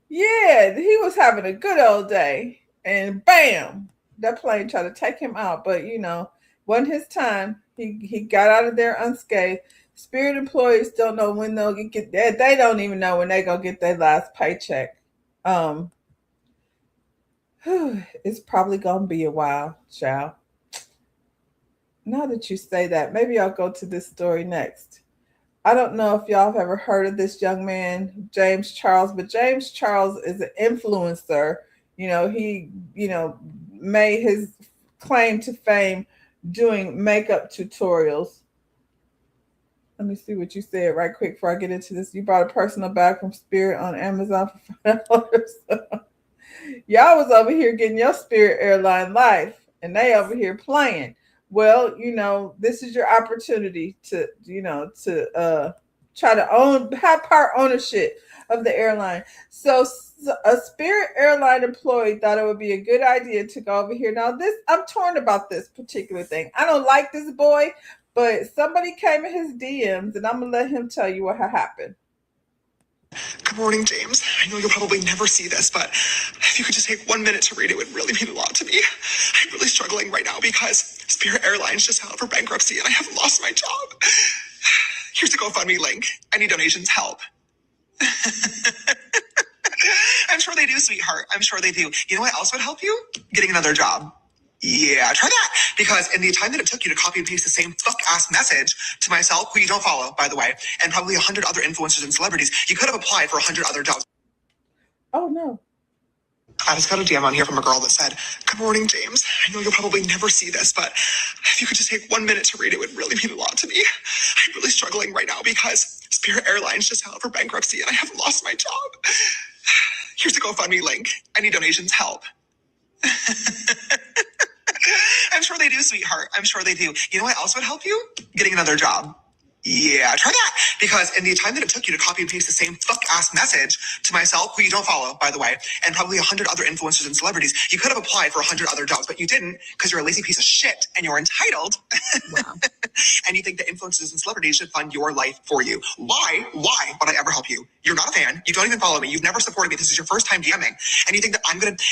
Yeah, he was having a good old day, and bam, that plane tried to take him out. But wasn't his time. He got out of there unscathed. Spirit employees don't know when they'll get that. They don't even know when they gonna get their last paycheck. Um, it's probably gonna be a while, child. Now that you say that, maybe I'll go to this story next. I don't know if y'all have ever heard of this young man, James Charles, but James Charles is an influencer. He, made his claim to fame doing makeup tutorials. Let me see what you said right quick before I get into this. You bought a personal bag from Spirit on Amazon for $5. Y'all was over here getting your Spirit Airline life, and they over here playing. Well, this is your opportunity to, try to have part ownership of the airline. So a Spirit Airline employee thought it would be a good idea to go over here. Now, I'm torn about this particular thing. I don't like this boy, but somebody came in his DMs, and I'm gonna let him tell you what happened. Good morning, James. I know you'll probably never see this, but if you could just take 1 minute to read it, would really mean a lot to me. I'm really struggling right now because Spirit Airlines just filed for bankruptcy and I have lost my job. Here's the GoFundMe link. Any donations help. I'm sure they do, sweetheart. I'm sure they do. You know what else would help you? Getting another job. Yeah, try that. Because in the time that it took you to copy and paste the same fuck-ass message to myself, who you don't follow, by the way, and probably 100 other influencers and celebrities, you could have applied for 100 other jobs. Oh, no. I just got a DM on here from a girl that said, good morning, James. I know you'll probably never see this, but if you could just take 1 minute to read it, would really mean a lot to me. I'm really struggling right now because Spirit Airlines just filed for bankruptcy and I have lost my job. Here's the GoFundMe link. Any donations help. I'm sure they do, sweetheart. I'm sure they do. You know what else would help you? Getting another job. Yeah, try that. Because in the time that it took you to copy and paste the same fuck-ass message to myself, who you don't follow, by the way, and probably 100 other influencers and celebrities, you could have applied for 100 other jobs, but you didn't because you're a lazy piece of shit and you're entitled. Wow. And you think that influencers and celebrities should fund your life for you. Why would I ever help you? You're not a fan. You don't even follow me. You've never supported me. This is your first time DMing. And you think that I'm going to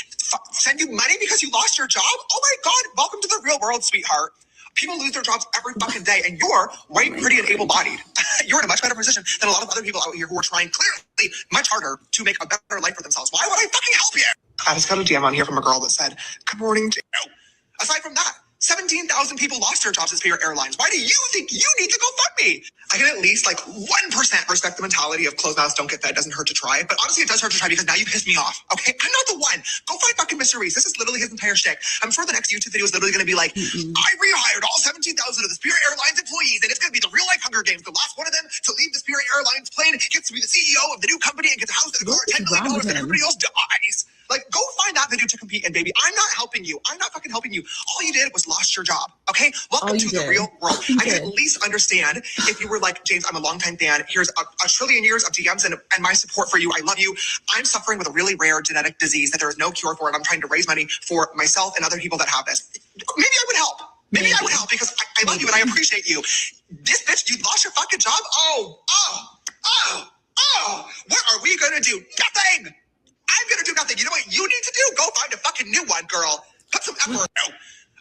send you money because you lost your job? Oh my God. Welcome to the real world, sweetheart. People lose their jobs every fucking day, and you're white, pretty, and able-bodied. You're in a much better position than a lot of other people out here who are trying clearly much harder to make a better life for themselves. Why would I fucking help you? I just got a DM on here from a girl that said, good morning, Joe. Aside from that, 17,000 people lost their jobs at Spirit Airlines. Why do you think you need to go fund me? I can at least 1% respect the mentality of closed mouths don't get fed. Doesn't hurt to try. But honestly, it does hurt to try because now you pissed me off. Okay, I'm not the one. Go find fucking Mr. Reese. This is literally his entire shtick. I'm sure the next YouTube video is literally going to be like, I rehired all 17,000 of the Spirit Airlines employees, and it's going to be the real life Hunger Games. The last one of them to leave the Spirit Airlines plane gets to be the CEO of the new company and gets a house in the car, $10 million, and everybody else dies. Go find that video to compete in, baby. I'm not helping you. I'm not fucking helping you. All you did was lost your job, okay? Welcome to the real world. I can at least understand if you were like, James, I'm a longtime fan. Here's a trillion years of DMs and my support for you. I love you. I'm suffering with a really rare genetic disease that there is no cure for, and I'm trying to raise money for myself and other people that have this. Maybe I would help. Maybe I would help because I love you and I appreciate you. This bitch, you lost your fucking job? Oh. What are we going to do? Nothing. I'm going to do nothing. You know what you need to do? Go find a fucking new one, girl. Put some effort.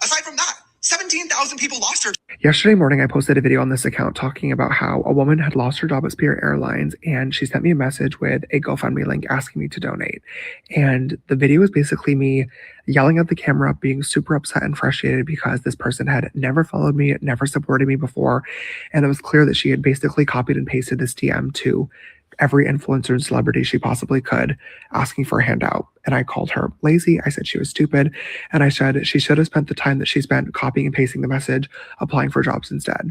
Aside from that, 17,000 people lost their. Yesterday morning, I posted a video on this account talking about how a woman had lost her job at Spirit Airlines, and she sent me a message with a GoFundMe link asking me to donate. And the video is basically me yelling at the camera, being super upset and frustrated because this person had never followed me, never supported me before. And it was clear that she had basically copied and pasted this DM to every influencer and celebrity she possibly could, asking for a handout. And I called her lazy. I said she was stupid. And I said she should have spent the time that she spent copying and pasting the message, applying for jobs instead.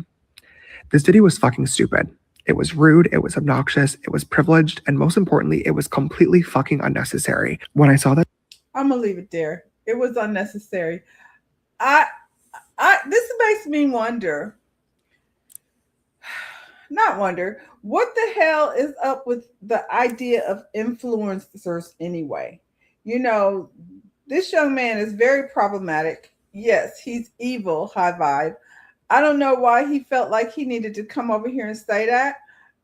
This video was fucking stupid. It was rude. It was obnoxious. It was privileged. And most importantly, it was completely fucking unnecessary. When I saw that, I'm gonna leave it there. It was unnecessary. This makes me wonder. Not wonder, what the hell is up with the idea of influencers anyway? This young man is very problematic. Yes, he's evil, high vibe. I don't know why he felt like he needed to come over here and say that.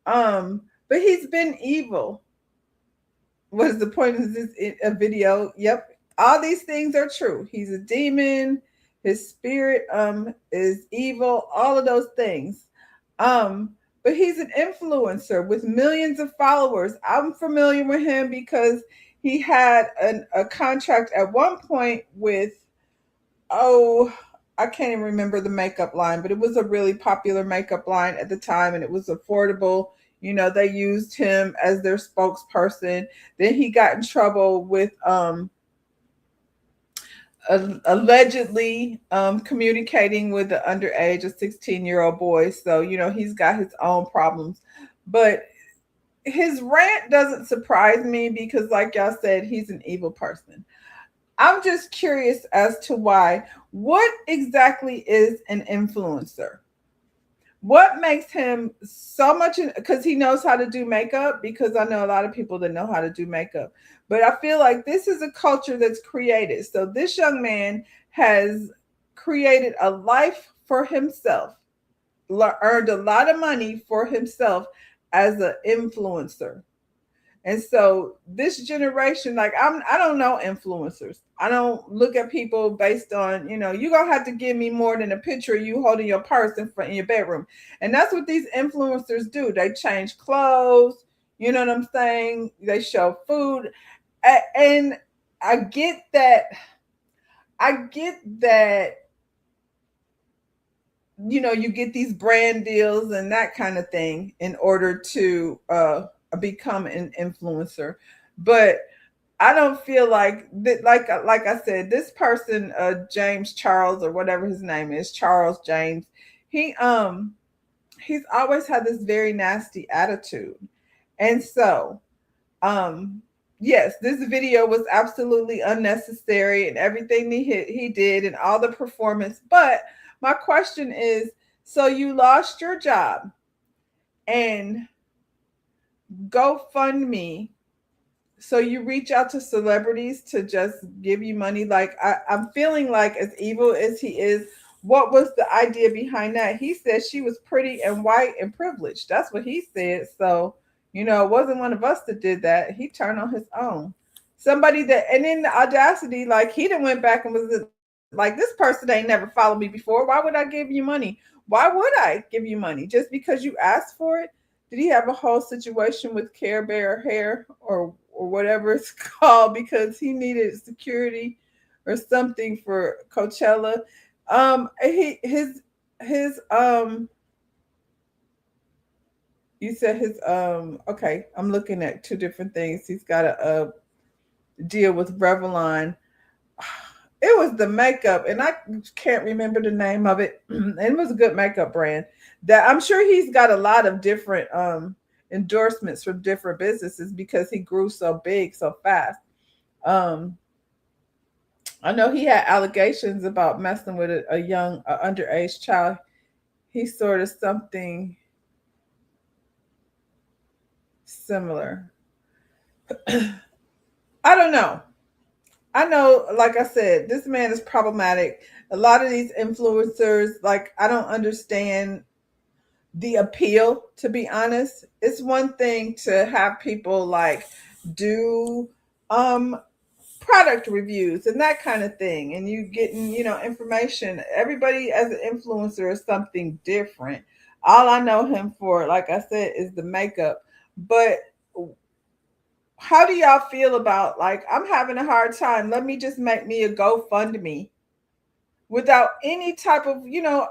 But but he's been evil. What is the point of this a video? Yep, all these things are true. He's a demon. His spirit is evil. All of those things. But he's an influencer with millions of followers. I'm familiar with him because he had a contract at one point with, oh, I can't even remember the makeup line, but it was a really popular makeup line at the time, and it was affordable. You know, they used him as their spokesperson. Then he got in trouble with allegedly communicating with an underage, a 16-year-old boy. So, you know, he's got his own problems. But his rant doesn't surprise me because, like y'all said, he's an evil person. I'm just curious as to why. What exactly is an influencer? What makes him so much? Because he knows how to do makeup, because I know a lot of people that know how to do makeup. But I feel like this is a culture that's created. So this young man has created a life for himself, earned a lot of money for himself as an influencer. And so this generation, like I don't know influencers. I don't look at people based on, you know, you're going to have to give me more than a picture of you holding your purse in your bedroom. And that's what these influencers do. They change clothes. You know what I'm saying? They show food. And I get that. You know, you get these brand deals and that kind of thing in order to become an influencer. But I don't feel like that, like I said, this person, James Charles, or whatever his name is, Charles James, he's always had this very nasty attitude. And so yes, this video was absolutely unnecessary, and everything he did and all the performance. But my question is, so you lost your job and GoFundMe, so you reach out to celebrities to just give you money. Like I'm feeling like, as evil as he is, what was the idea behind that? He said she was pretty and white and privileged. That's what he said. So, you know, it wasn't one of us that did that. He turned on his own. Somebody that, and then the audacity, like he done went back and was like, this person ain't never followed me before. Why would I give you money? Why would I give you money? Just because you asked for it? Did he have a whole situation with Care Bear hair or whatever it's called because he needed security or something for Coachella? You said his okay, I'm looking at two different things. He's got a deal with Revlon. It was the makeup, and I can't remember the name of it. It was a good makeup brand that I'm sure he's got a lot of different endorsements from different businesses because he grew so big so fast. I know he had allegations about messing with a young underage child. He's sort of something similar. I don't know. I know, like I said, this man is problematic. A lot of these influencers, like, I don't understand the appeal, to be honest. It's one thing to have people like do product reviews and that kind of thing, and you getting, you know, information. Everybody as an influencer is something different. All I know him for, like I said, is the makeup. But how do y'all feel about, like, I'm having a hard time, let me just make me a GoFundMe without any type of, you know,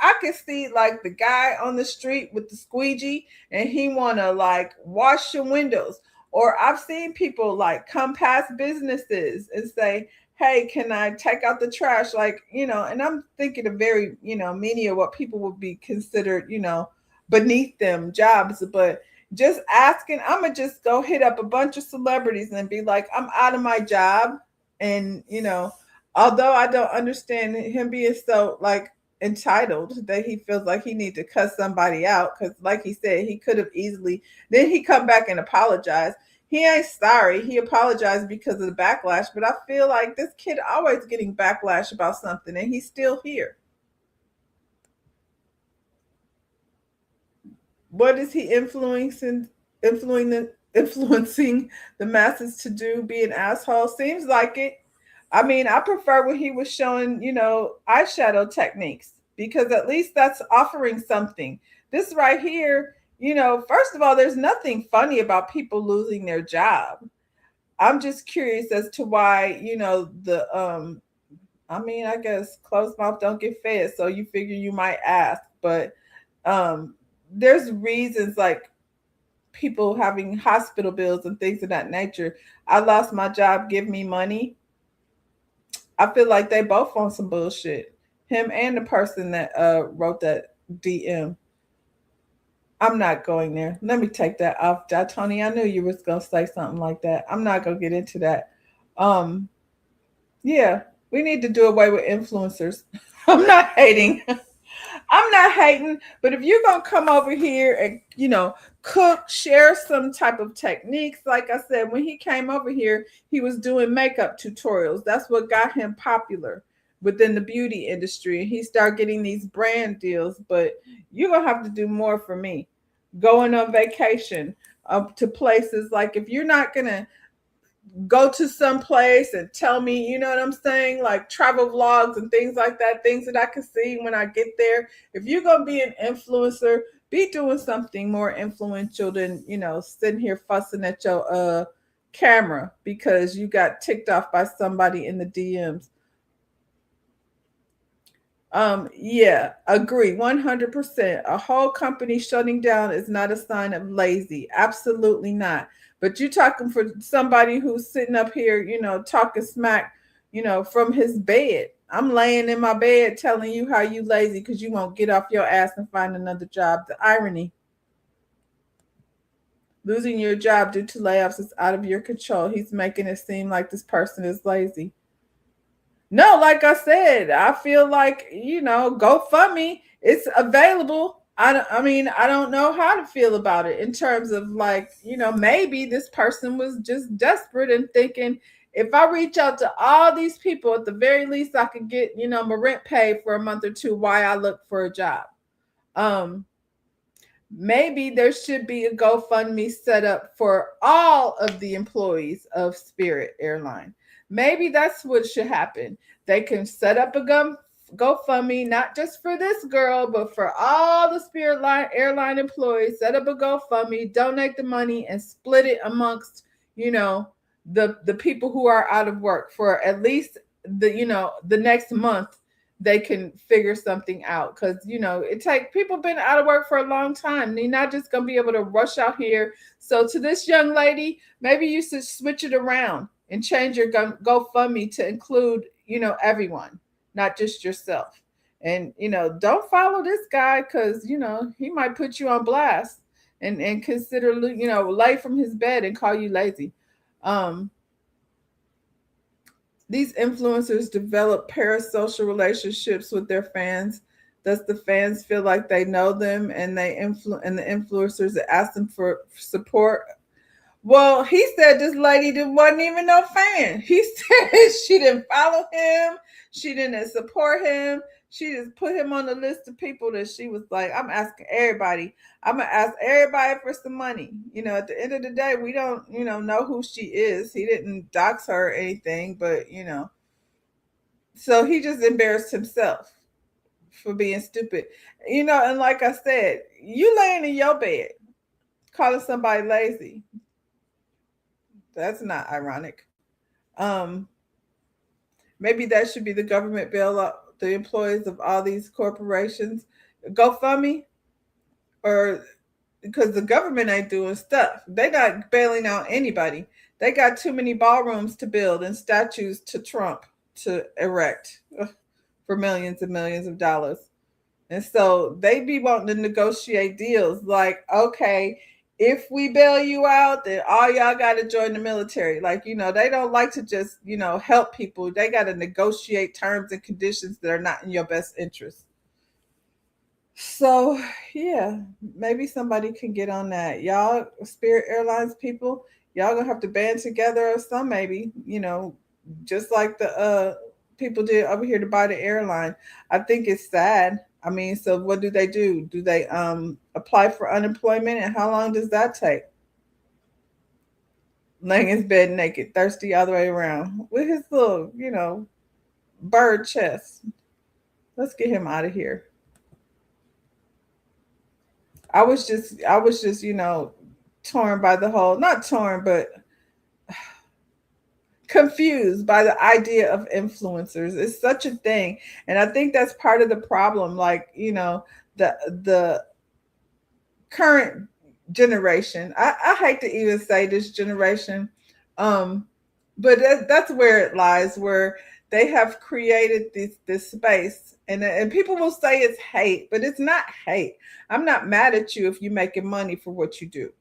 I could see like the guy on the street with the squeegee and he want to like wash your windows. Or I've seen people like come past businesses and say, hey, can I take out the trash? Like, you know, and I'm thinking of very, you know, many of what people would be considered, you know, beneath them jobs. But just asking, I'm going to just go hit up a bunch of celebrities and be like, I'm out of my job. And, you know, although I don't understand him being so like entitled that he feels like he need to cuss somebody out, because like he said, he could have easily, then he come back and apologize. He ain't sorry. He apologized because of the backlash. But I feel like this kid always getting backlash about something and he's still here. What is he influencing influencing the masses to do, be an asshole. Seems like it. I mean, I prefer when he was showing, eyeshadow techniques, because at least that's offering something. This right here, first of all, there's nothing funny about people losing their job. I'm just curious as to why, I mean, I guess closed mouth don't get fed, so you figure you might ask, but there's reasons like people having hospital bills and things of that nature. I lost my job, give me money. I feel like they both on some bullshit. Him and the person that wrote that DM. I'm not going there. Let me take that off. Tony, I knew you was gonna say something like that. I'm not gonna get into that. Yeah, we need to do away with influencers. I'm not hating. I'm not hating, but if you're gonna come over here and cook, share some type of techniques, like I said, when he came over here, he was doing makeup tutorials. That's what got him popular within the beauty industry. He started getting these brand deals, but you're gonna have to do more for me. Going on vacation to places, like if you're not gonna go to some place and tell me, you know what I'm saying? Like travel vlogs and things like that, things that I can see when I get there. If you're going to be an influencer, be doing something more influential than, sitting here fussing at your camera because you got ticked off by somebody in the DMs. Yeah, agree 100%. A whole company shutting down is not a sign of lazy. Absolutely not. But you talking for somebody who's sitting up here, talking smack, from his bed. I'm laying in my bed telling you how you lazy because you won't get off your ass and find another job. The irony. Losing your job due to layoffs is out of your control. He's making it seem like this person is lazy. No, like I said, I feel like, GoFundMe, it's available. I mean, I don't know how to feel about it in terms of like, maybe this person was just desperate and thinking, if I reach out to all these people, at the very least I could get, my rent paid for a month or two while I look for a job. Maybe there should be a GoFundMe set up for all of the employees of Spirit Airline. Maybe that's what should happen. They can set up a GoFundMe, not just for this girl, but for all the Spirit Airline employees. Set up a GoFundMe, donate the money, and split it amongst, the people who are out of work for at least the next month. They can figure something out because people been out of work for a long time. They're not just gonna be able to rush out here. So to this young lady, maybe you should switch it around and change your GoFundMe to include everyone, not just yourself. And don't follow this guy because he might put you on blast and consider lay from his bed and call you lazy. These influencers develop parasocial relationships with their fans. Thus, the fans feel like they know them, and the influencers ask them for support. Well, he said this lady wasn't even no fan. He said she didn't follow him. She didn't support him. She just put him on the list of people that she was like, I'm asking everybody. I'm going to ask everybody for some money. At the end of the day, we don't, know who she is. He didn't dox her or anything, but, so he just embarrassed himself for being stupid. And like I said, you laying in your bed calling somebody lazy. That's not ironic. Maybe that should be the government bailout the employees of all these corporations. GoFundMe, or because the government ain't doing stuff. They're not bailing out anybody. They got too many ballrooms to build and statues to Trump to erect for millions and millions of dollars. And so they be wanting to negotiate deals like, okay, if we bail you out, then all y'all got to join the military. Like, they don't like to just, help people. They got to negotiate terms and conditions that are not in your best interest. So, yeah, maybe somebody can get on that. Y'all, Spirit Airlines people, y'all gonna have to band together or some maybe, just like the people did over here to buy the airline. I think it's sad. I mean, so what do? Do they apply for unemployment, and how long does that take? laying in his bed naked, thirsty all the way around with his little, bird chest. Let's get him out of here. I was just, torn by the whole, not torn, but confused by the idea of influencers. It's such a thing. And I think that's part of the problem. Like, the current generation. I hate to even say this generation, but that's where it lies, where they have created this space, and people will say it's hate, but it's not hate. I'm not mad at you if you're making money for what you do.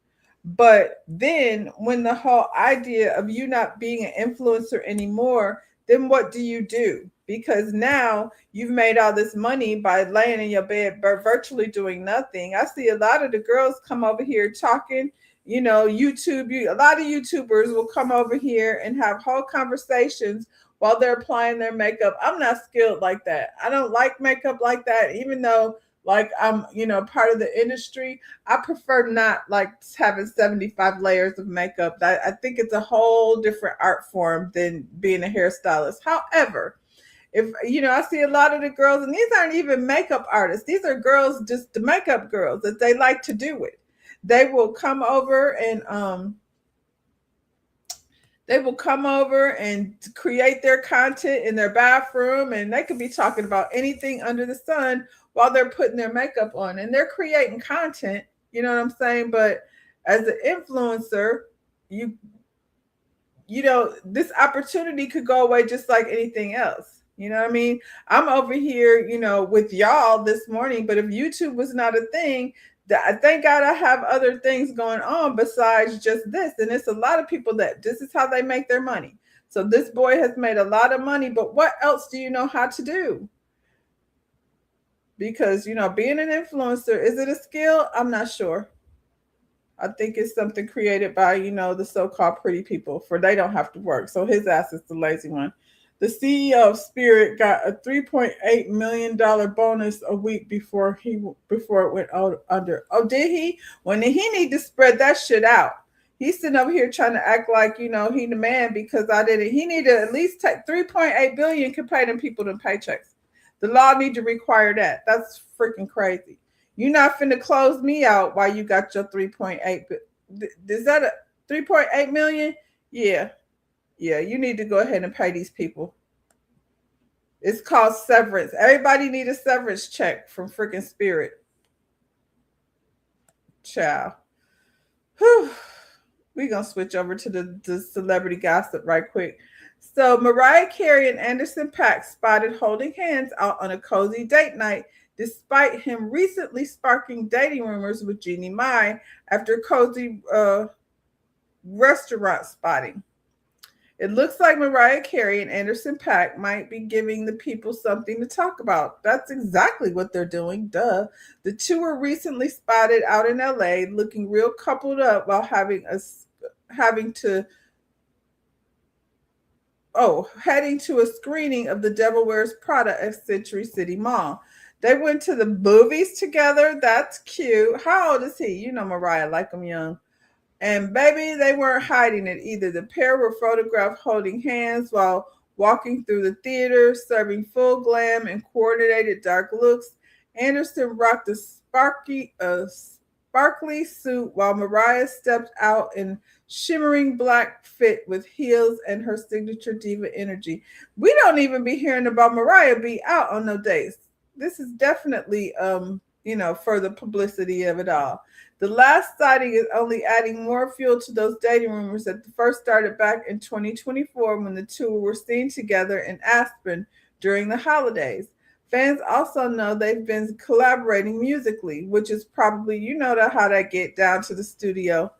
But then when the whole idea of you not being an influencer anymore, then what do you do? Because now you've made all this money by laying in your bed, virtually doing nothing. I see a lot of the girls come over here talking, YouTube. A lot of YouTubers will come over here and have whole conversations while they're applying their makeup. I'm not skilled like that. I don't like makeup like that, even though like I'm, part of the industry. I prefer not like having 75 layers of makeup. I think it's a whole different art form than being a hairstylist. However, if I see a lot of the girls, and these aren't even makeup artists. These are girls, just the makeup girls that they like to do it. They will come over and create their content in their bathroom, and they could be talking about anything under the sun while they're putting their makeup on, and they're creating content. You know what I'm saying? But as an influencer, this opportunity could go away just like anything else. You know what I mean? I'm over here, with y'all this morning, but if YouTube was not a thing, thank God I have other things going on besides just this. And it's a lot of people that this is how they make their money. So this boy has made a lot of money, but what else do you know how to do? Because, being an influencer, is it a skill? I'm not sure. I think it's something created by, the so-called pretty people, for they don't have to work. So his ass is the lazy one. The CEO of Spirit got a $3.8 million bonus a week before it went under. Oh, did he? When he need to spread that shit out. He's sitting over here trying to act like, he the man because I did it. He need to at least take $3.8 billion can pay them people them paychecks. The law need to require that. That's freaking crazy. You're not finna close me out while you got your 3.8. Is that a 3.8 million? Yeah. Yeah, you need to go ahead and pay these people. It's called severance. Everybody need a severance check from freaking Spirit. Ciao. Whew. We're going to switch over to the celebrity gossip right quick. So Mariah Carey and Anderson .Paak spotted holding hands out on a cozy date night, despite him recently sparking dating rumors with Jeannie Mai after cozy restaurant spotting. It looks like Mariah Carey and Anderson .Paak might be giving the people something to talk about. That's exactly what they're doing, duh. The two were recently spotted out in LA looking real coupled up while heading to a screening of The Devil Wears Prada at Century City Mall. They went to the movies together. That's cute. How old is he? Mariah like him young. And baby, they weren't hiding it either. The pair were photographed holding hands while walking through the theater, serving full glam and coordinated dark looks. Anderson rocked a sparkly suit while Mariah stepped out in shimmering black fit with heels and her signature diva energy. We don't even be hearing about Mariah be out on no dates. This is definitely, for the publicity of it all. The last sighting is only adding more fuel to those dating rumors that first started back in 2024 when the two were seen together in Aspen during the holidays. Fans also know they've been collaborating musically, which is probably, how they get down to the studio.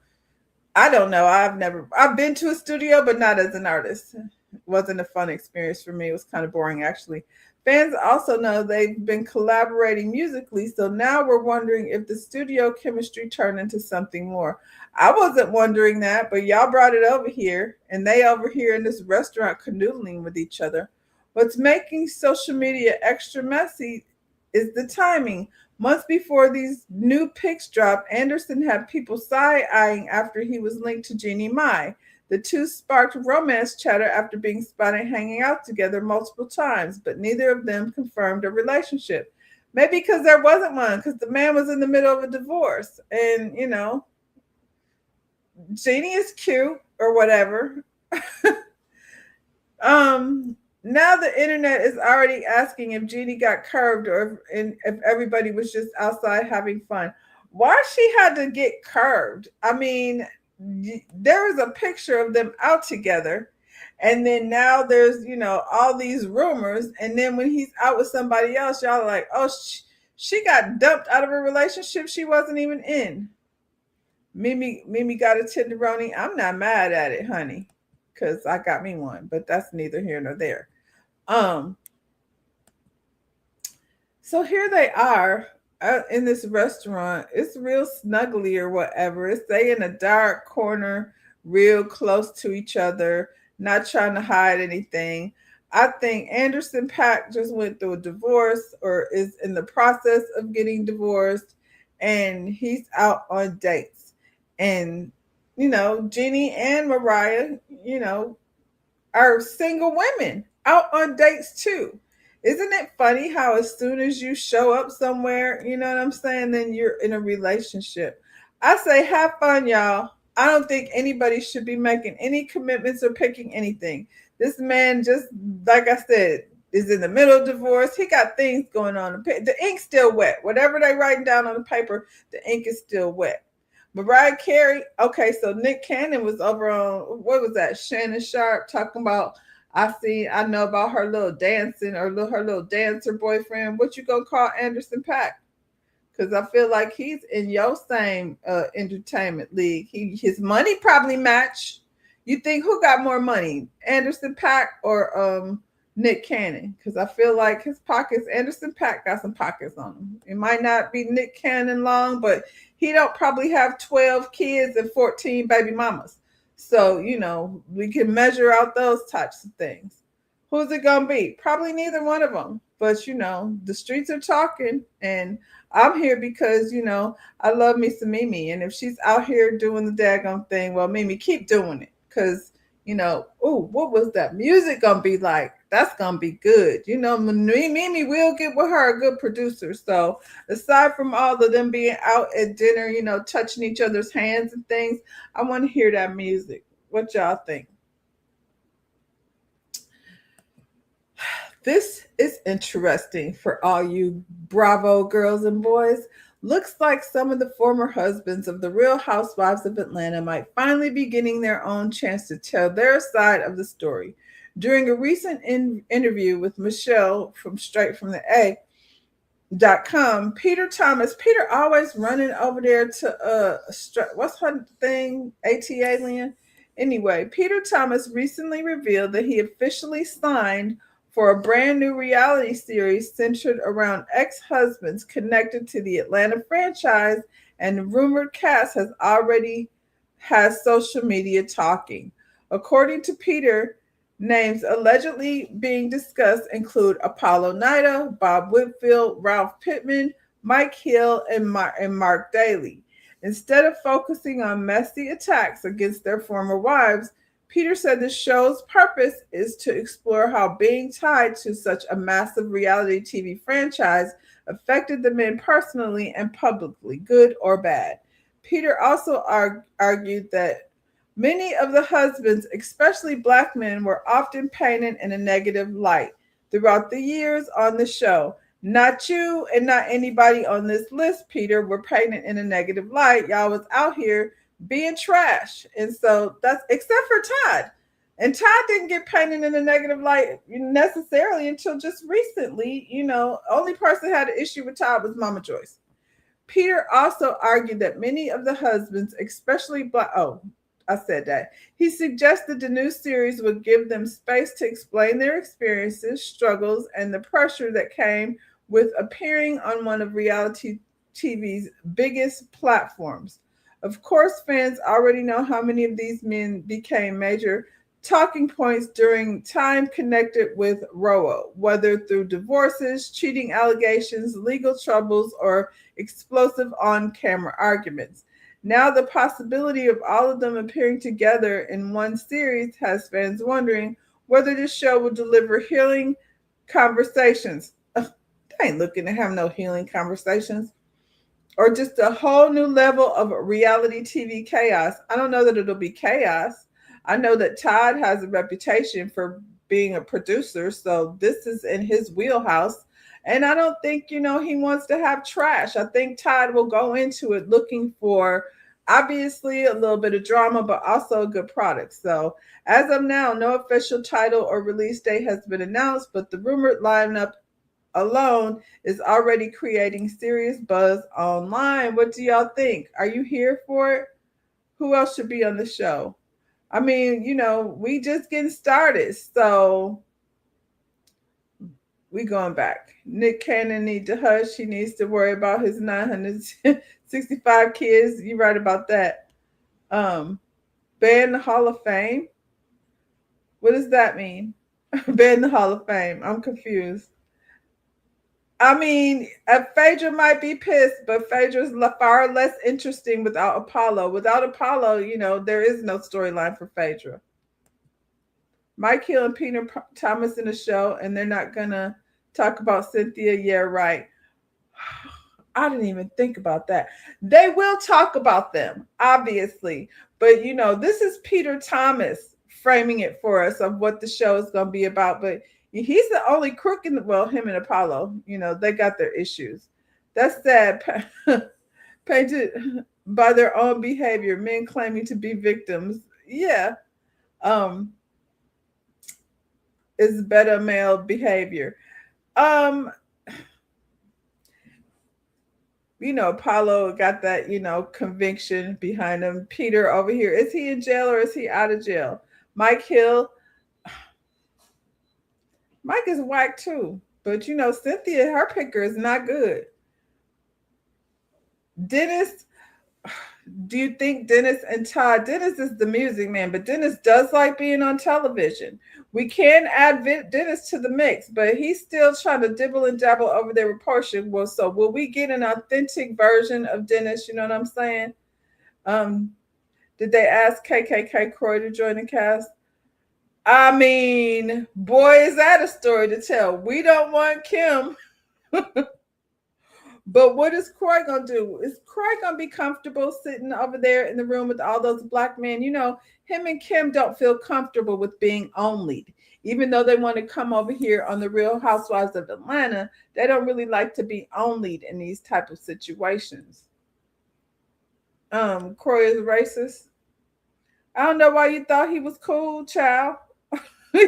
I don't know. I've been to a studio, but not as an artist. It wasn't a fun experience for me. It was kind of boring, actually. Fans also know they've been collaborating musically, so now we're wondering if the studio chemistry turned into something more. I wasn't wondering that, but y'all brought it over here, and they over here in this restaurant canoodling with each other. What's making social media extra messy is the timing. Months before these new pics dropped, Anderson had people side-eyeing after he was linked to Jeannie Mai. The two sparked romance chatter after being spotted hanging out together multiple times, but neither of them confirmed a relationship. Maybe because there wasn't one, because the man was in the middle of a divorce. And, Jeannie is cute or whatever. Now the internet is already asking if Jeannie got curved or if everybody was just outside having fun. Why she had to get curved? I mean, there was a picture of them out together, and then now there's all these rumors, and then when he's out with somebody else, y'all are like, oh, she got dumped out of a relationship she wasn't even in. Mimi got a tenderoni. I'm not mad at it, honey, because I got me one, but that's neither here nor there. So here they are in this restaurant. It's real snuggly or whatever. It's they in a dark corner, real close to each other, not trying to hide anything. I think Anderson .Paak just went through a divorce or is in the process of getting divorced, and he's out on dates. And, Jeannie and Mariah, are single women out on dates too. Isn't it funny how as soon as you show up somewhere, you know what I'm saying, then you're in a relationship? I say have fun, y'all. I don't think anybody should be making any commitments or picking anything. This man just, like I said, is in the middle of divorce. He got things going on. The ink's still wet. Whatever they writing down on the paper, the ink is still wet. Mariah Carey, okay, so Nick Cannon was over on, what was that, Shannon Sharp, talking about, I know about her little dancing or her little dancer boyfriend. What you gonna call Anderson .Paak? Because I feel like he's in your same entertainment league. His money probably match. You think who got more money, Anderson .Paak or Nick Cannon? Because I feel like his pockets, Anderson .Paak got some pockets on him. It might not be Nick Cannon long, but he don't probably have 12 kids and 14 baby mamas. So, we can measure out those types of things. Who's it going to be? Probably neither one of them. But, the streets are talking, and I'm here because, I love me some Mimi. And if she's out here doing the daggone thing, well, Mimi, keep doing it. Because, what was that music going to be like? That's going to be good. Mimi will get with her a good producer. So aside from all of them being out at dinner, touching each other's hands and things, I want to hear that music. What y'all think? This is interesting for all you Bravo girls and boys. Looks like some of the former husbands of the Real Housewives of Atlanta might finally be getting their own chance to tell their side of the story. During a recent interview with Michelle from Straight From the A.com, Peter always running over there to, what's her thing, ATA Lynn? Anyway, Peter Thomas recently revealed that he officially signed for a brand new reality series centered around ex-husbands connected to the Atlanta franchise, and the rumored cast has social media talking. According to Peter, names allegedly being discussed include Apollo Nida, Bob Whitfield, Ralph Pittman, Mike Hill, and Mark Daly. Instead of focusing on messy attacks against their former wives, Peter said the show's purpose is to explore how being tied to such a massive reality TV franchise affected the men personally and publicly, good or bad. Peter also argued that many of the husbands, especially Black men, were often painted in a negative light throughout the years on the show. Not you and not anybody on this list, Peter, were painted in a negative light. Y'all was out here being trash. And so that's, except for Todd. And Todd didn't get painted in a negative light necessarily until just recently. Only person had an issue with Todd was Mama Joyce. Peter also argued that many of the husbands, especially Black, I said that. He suggested the new series would give them space to explain their experiences, struggles, and the pressure that came with appearing on one of reality TV's biggest platforms. Of course, fans already know how many of these men became major talking points during time connected with Roa, whether through divorces, cheating allegations, legal troubles, or explosive on-camera arguments. Now the possibility of all of them appearing together in one series has fans wondering whether this show will deliver healing conversations. Ugh, they ain't looking to have no healing conversations. Or just a whole new level of reality TV chaos. I don't know that it'll be chaos. I know that Todd has a reputation for being a producer, so this is in his wheelhouse. And I don't think, he wants to have trash. I think Todd will go into it looking for obviously a little bit of drama, but also a good product. So as of now, no official title or release date has been announced, but the rumored lineup alone is already creating serious buzz online. What do y'all think? Are you here for it? Who else should be on the show? I mean, we just getting started. So we going back. Nick Cannon needs to hush. He needs to worry about his 965 kids. You're right about that. Ban the Hall of Fame. What does that mean? Ban the Hall of Fame. I'm confused. I mean, Phaedra might be pissed, but Phaedra's far less interesting without Apollo. Without Apollo, there is no storyline for Phaedra. Mike Hill and Peter Thomas in the show, and they're not going to talk about Cynthia. Yeah, right. I didn't even think about that. They will talk about them, obviously. But, this is Peter Thomas framing it for us of what the show is going to be about. But he's the only crook in him and Apollo, they got their issues. That's sad. Painted by their own behavior, men claiming to be victims. Yeah. Is better male behavior. Apollo got that, conviction behind him. Peter over here, is he in jail or is he out of jail? Mike Hill. Mike is whack too. But, Cynthia, her picker is not good. Dennis, do you think Dennis and Todd, Dennis is the music man, but Dennis does like being on television. We can add Dennis to the mix, but he's still trying to dibble and dabble over there with Portia. Well, so will we get an authentic version of Dennis? You know what I'm saying? Did they ask KKK Croy to join the cast? I mean, boy, is that a story to tell. We don't want Kim. But what is Croy going to do? Is Croy going to be comfortable sitting over there in the room with all those black men? Him and Kim don't feel comfortable with being only. Even though they want to come over here on the Real Housewives of Atlanta, they don't really like to be only in these type of situations. Croy is racist. I don't know why you thought he was cool, child.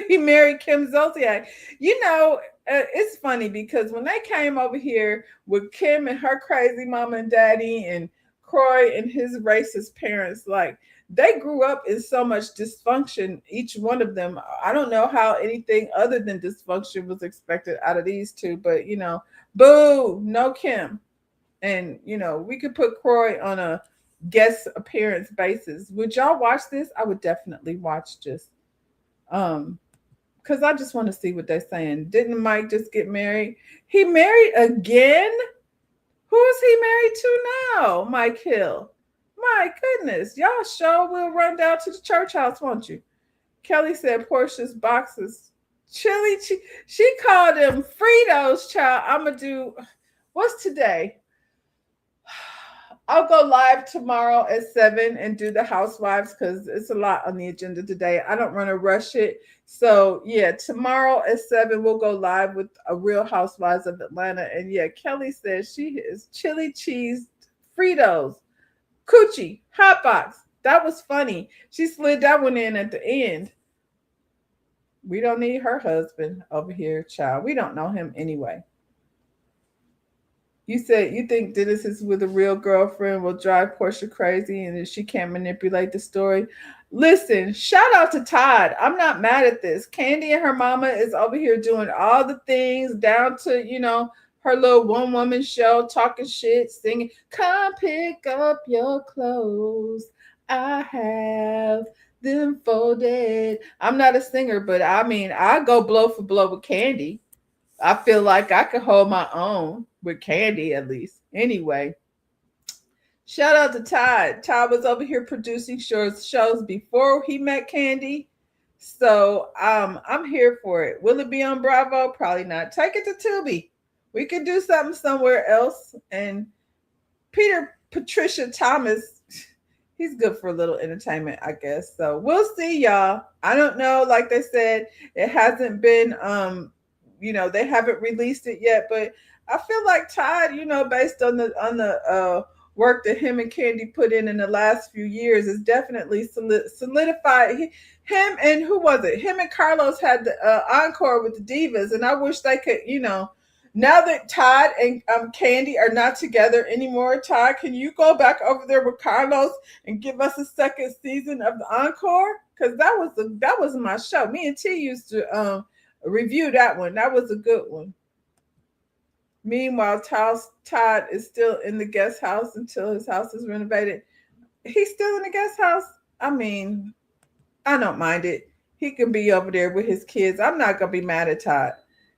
He married Kim Zolciak. It's funny because when they came over here with Kim and her crazy mama and daddy and Croy and his racist parents, they grew up in so much dysfunction, each one of them. I don't know how anything other than dysfunction was expected out of these two, but, boo, no Kim. And, we could put Croy on a guest appearance basis. Would y'all watch this? I would definitely watch this. Because I just want to see what they're saying. Didn't Mike just get married? He married again? Who is he married to now? Mike Hill. My goodness. Y'all sure will run down to the church house, won't you? Kelly said Portia's boxes. Chili. She called them Fritos, child. I'm going to do, what's today? I'll go live tomorrow at 7 and do the Housewives because it's a lot on the agenda today. I don't want to rush it. So, yeah, tomorrow at 7, we'll go live with a Real Housewives of Atlanta. And, yeah, Kelly says she is chili cheese Fritos. Coochie, hot box. That was funny. She slid that one in at the end. We don't need her husband over here, child. We don't know him anyway. You said you think Dennis is with a real girlfriend will drive Portia crazy and she can't manipulate the story. Listen, shout out to Todd. I'm not mad at this. Candy and her mama is over here doing all the things down to, her little one-woman show, talking shit, singing, come pick up your clothes. I have them folded. I'm not a singer, but I go blow for blow with Candy. I feel like I could hold my own with Candy at least. Anyway, Shout out to Todd. Todd was over here producing shows before he met Candy. So I'm here for it. Will it be on Bravo? Probably not. Take it to Tubi. We could do something somewhere else. And Peter Patricia Thomas, he's good for a little entertainment, I guess. So we'll see, y'all. I don't know. Like they said, it hasn't been they haven't released it yet, but I feel like Todd, based on the work that him and Candy put in the last few years, is definitely solidified. Him and who was it? Him and Carlos had the encore with the Divas, and I wish they could, now that Todd and Candy are not together anymore. Todd, can you go back over there with Carlos and give us a second season of the encore? Because that was my show. Me and T used to review that one. That was a good one. Meanwhile, Todd is still in the guest house until his house is renovated. He's still in the guest house. I mean, I don't mind it. He can be over there with his kids. I'm not going to be mad at Todd.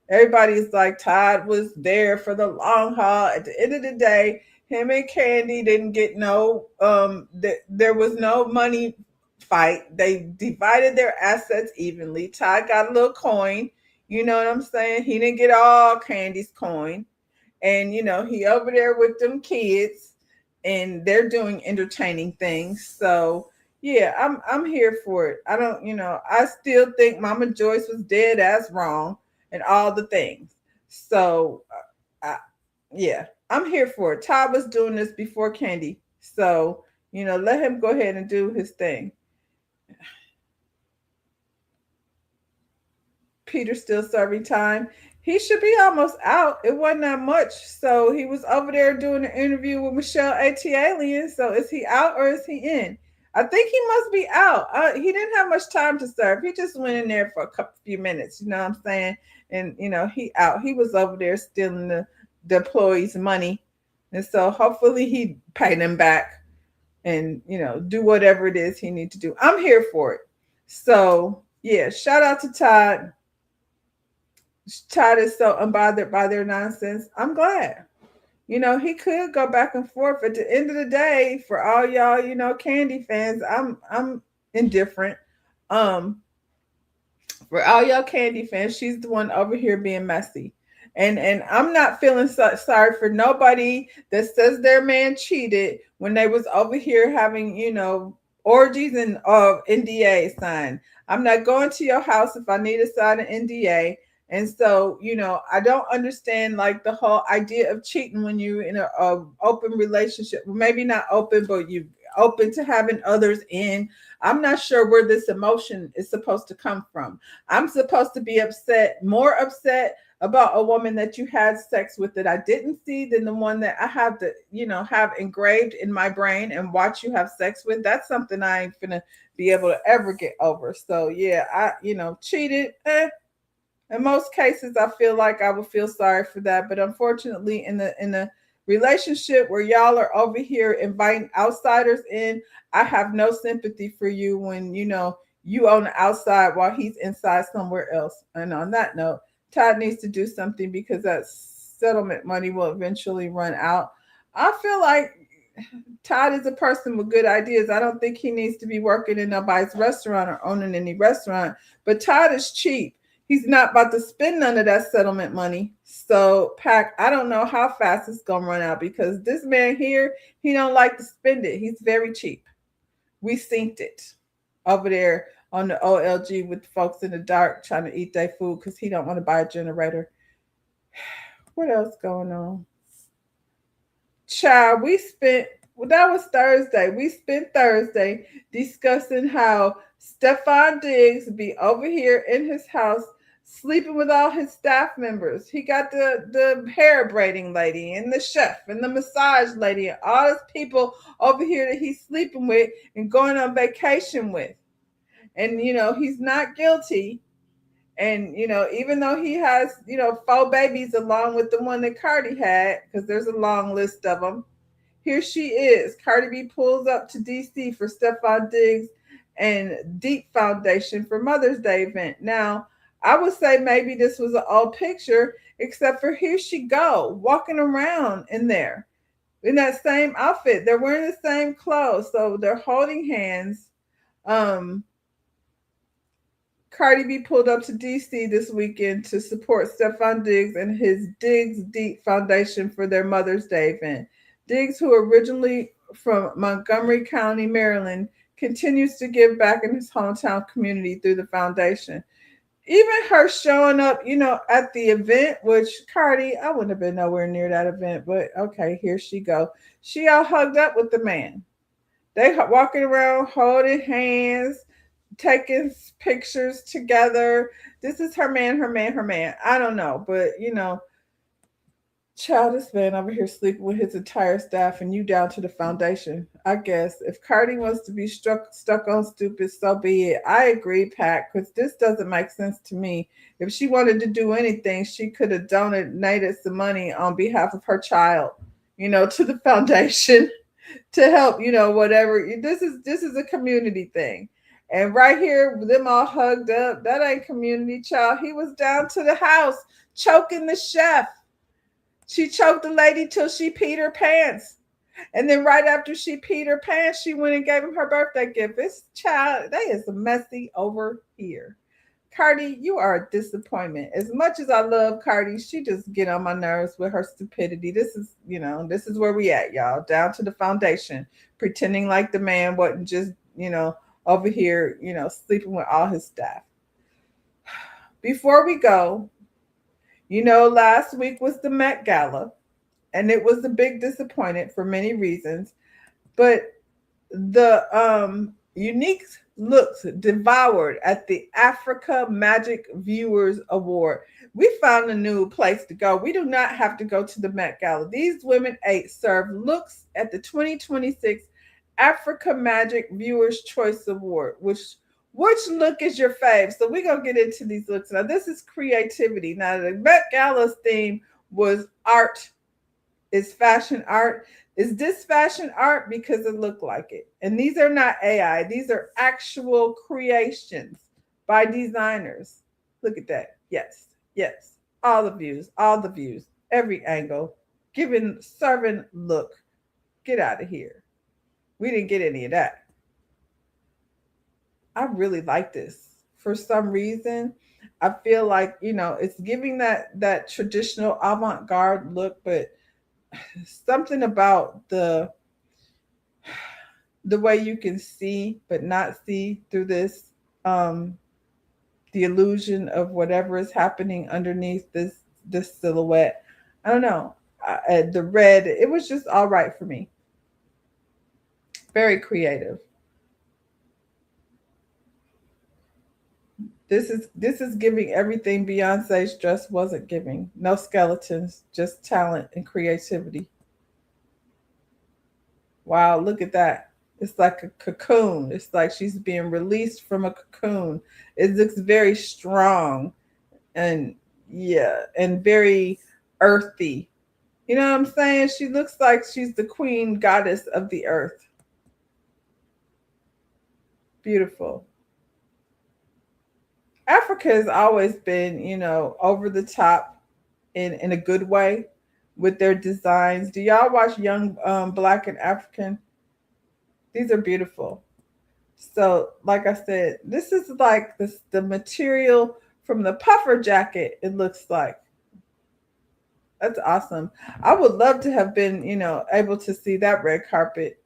Everybody's like, Todd was there for the long haul. At the end of the day, him and Candy didn't get there was no money fight. They divided their assets evenly. Todd got a little coin. You know what I'm saying? He didn't get all Candy's coin. And, he over there with them kids and they're doing entertaining things. So, yeah, I'm here for it. I don't, I still think Mama Joyce was dead ass wrong and all the things. So, yeah, I'm here for it. Todd was doing this before Candy. So, let him go ahead and do his thing. Peter's still serving time. He should be almost out. It wasn't that much. So he was over there doing an interview with Michelle A.T. Alien. So is he out or is he in? I think he must be out. He didn't have much time to serve. He just went in there for a few minutes. You know what I'm saying? And, he out. He was over there stealing the employees' money. And so hopefully he paid them back and, do whatever it is he needs to do. I'm here for it. So, yeah, shout out to Todd. Todd is so unbothered by their nonsense. I'm glad. He could go back and forth. At the end of the day, for all y'all, Candy fans, I'm indifferent. For all y'all Candy fans, she's the one over here being messy. And I'm not feeling sorry for nobody that says their man cheated when they was over here having, orgies and NDA signed. I'm not going to your house if I need to sign an NDA. And so, I don't understand like the whole idea of cheating when you're in a open relationship. Well, maybe not open, but you open to having others in. I'm not sure where this emotion is supposed to come from. I'm supposed to be more upset about a woman that you had sex with that I didn't see than the one that I have to, have engraved in my brain and watch you have sex with. That's something I ain't gonna be able to ever get over. So yeah, I, cheated. In most cases, I feel like I would feel sorry for that. But unfortunately, in the relationship where y'all are over here inviting outsiders in, I have no sympathy for you when, you on the outside while he's inside somewhere else. And on that note, Todd needs to do something because that settlement money will eventually run out. I feel like Todd is a person with good ideas. I don't think he needs to be working in nobody's restaurant or owning any restaurant. But Todd is cheap. He's not about to spend none of that settlement money. So, Pac, I don't know how fast it's going to run out because this man here, he don't like to spend it. He's very cheap. We synced it over there on the OLG with the folks in the dark trying to eat their food because he don't want to buy a generator. What else going on? Child, that was Thursday. We spent Thursday discussing how Stefan Diggs be over here in his house sleeping with all his staff members. He got the hair braiding lady and the chef and the massage lady and all those people over here that he's sleeping with and going on vacation with. And, he's not guilty. And, even though he has, 4 babies along with the one that Cardi had, because there's a long list of them, here she is. Cardi B pulls up to D.C. for Stefan Diggs and Deep Foundation for Mother's Day event. Now, I would say maybe this was an old picture, except for here she go, walking around in there. in that same outfit. They're wearing the same clothes, so they're holding hands. Cardi B pulled up to DC this weekend to support Stefan Diggs and his Diggs Deep Foundation for their Mother's Day event. Diggs, who originally from Montgomery County, Maryland, continues to give back in his hometown community through the foundation. Even her showing up, at the event, which Cardi, I wouldn't have been nowhere near that event, but okay, here she go. She all hugged up with the man. They walking around holding hands, taking pictures together. This is her man. I don't know, but child, this man over here sleeping with his entire staff and you down to the foundation. I guess if Cardi wants to be stuck on stupid, so be it. I agree, Pat, because this doesn't make sense to me. If she wanted to do anything, she could have donated some money on behalf of her child, to the foundation to help, whatever. This is a community thing. And right here, them all hugged up. That ain't community, child. He was down to the house choking the chef. She choked the lady till she peed her pants. And then right after she peed her pants, she went and gave him her birthday gift. This child, they is messy over here. Cardi, you are a disappointment. As much as I love Cardi, she just get on my nerves with her stupidity. This is where we at, y'all. Down to the foundation, pretending like the man wasn't just, over here, sleeping with all his staff. Before we go, last week was the Met Gala, and it was a big disappointment for many reasons. But the unique looks devoured at the Africa Magic Viewers Award. We found a new place to go. We do not have to go to the Met Gala. These women served looks at the 2026 Africa Magic Viewers Choice Award. Which look is your fave? So we're going to get into these looks. Now, this is creativity. Now, the Met Gala's theme was art. Is fashion art. Is this fashion art? Because it looked like it. And these are not AI. These are actual creations by designers. Look at that. Yes. All the views, every angle, serving look. Get out of here. We didn't get any of that. I really like this. For some reason, I feel like, it's giving that traditional avant-garde look, but something about the way you can see but not see through this, the illusion of whatever is happening underneath this silhouette. I don't know. The red, it was just all right for me. Very creative. This is giving everything Beyonce's dress wasn't giving. No skeletons, just talent and creativity. Wow, look at that. It's like a cocoon. It's like she's being released from a cocoon. It looks very strong and very earthy. You know what I'm saying? She looks like she's the queen goddess of the earth. Beautiful. Africa has always been, over the top in a good way with their designs. Do y'all watch Young Black and African? These are beautiful. So, like I said, this is like the material from the puffer jacket, it looks like. That's awesome. I would love to have been, able to see that red carpet.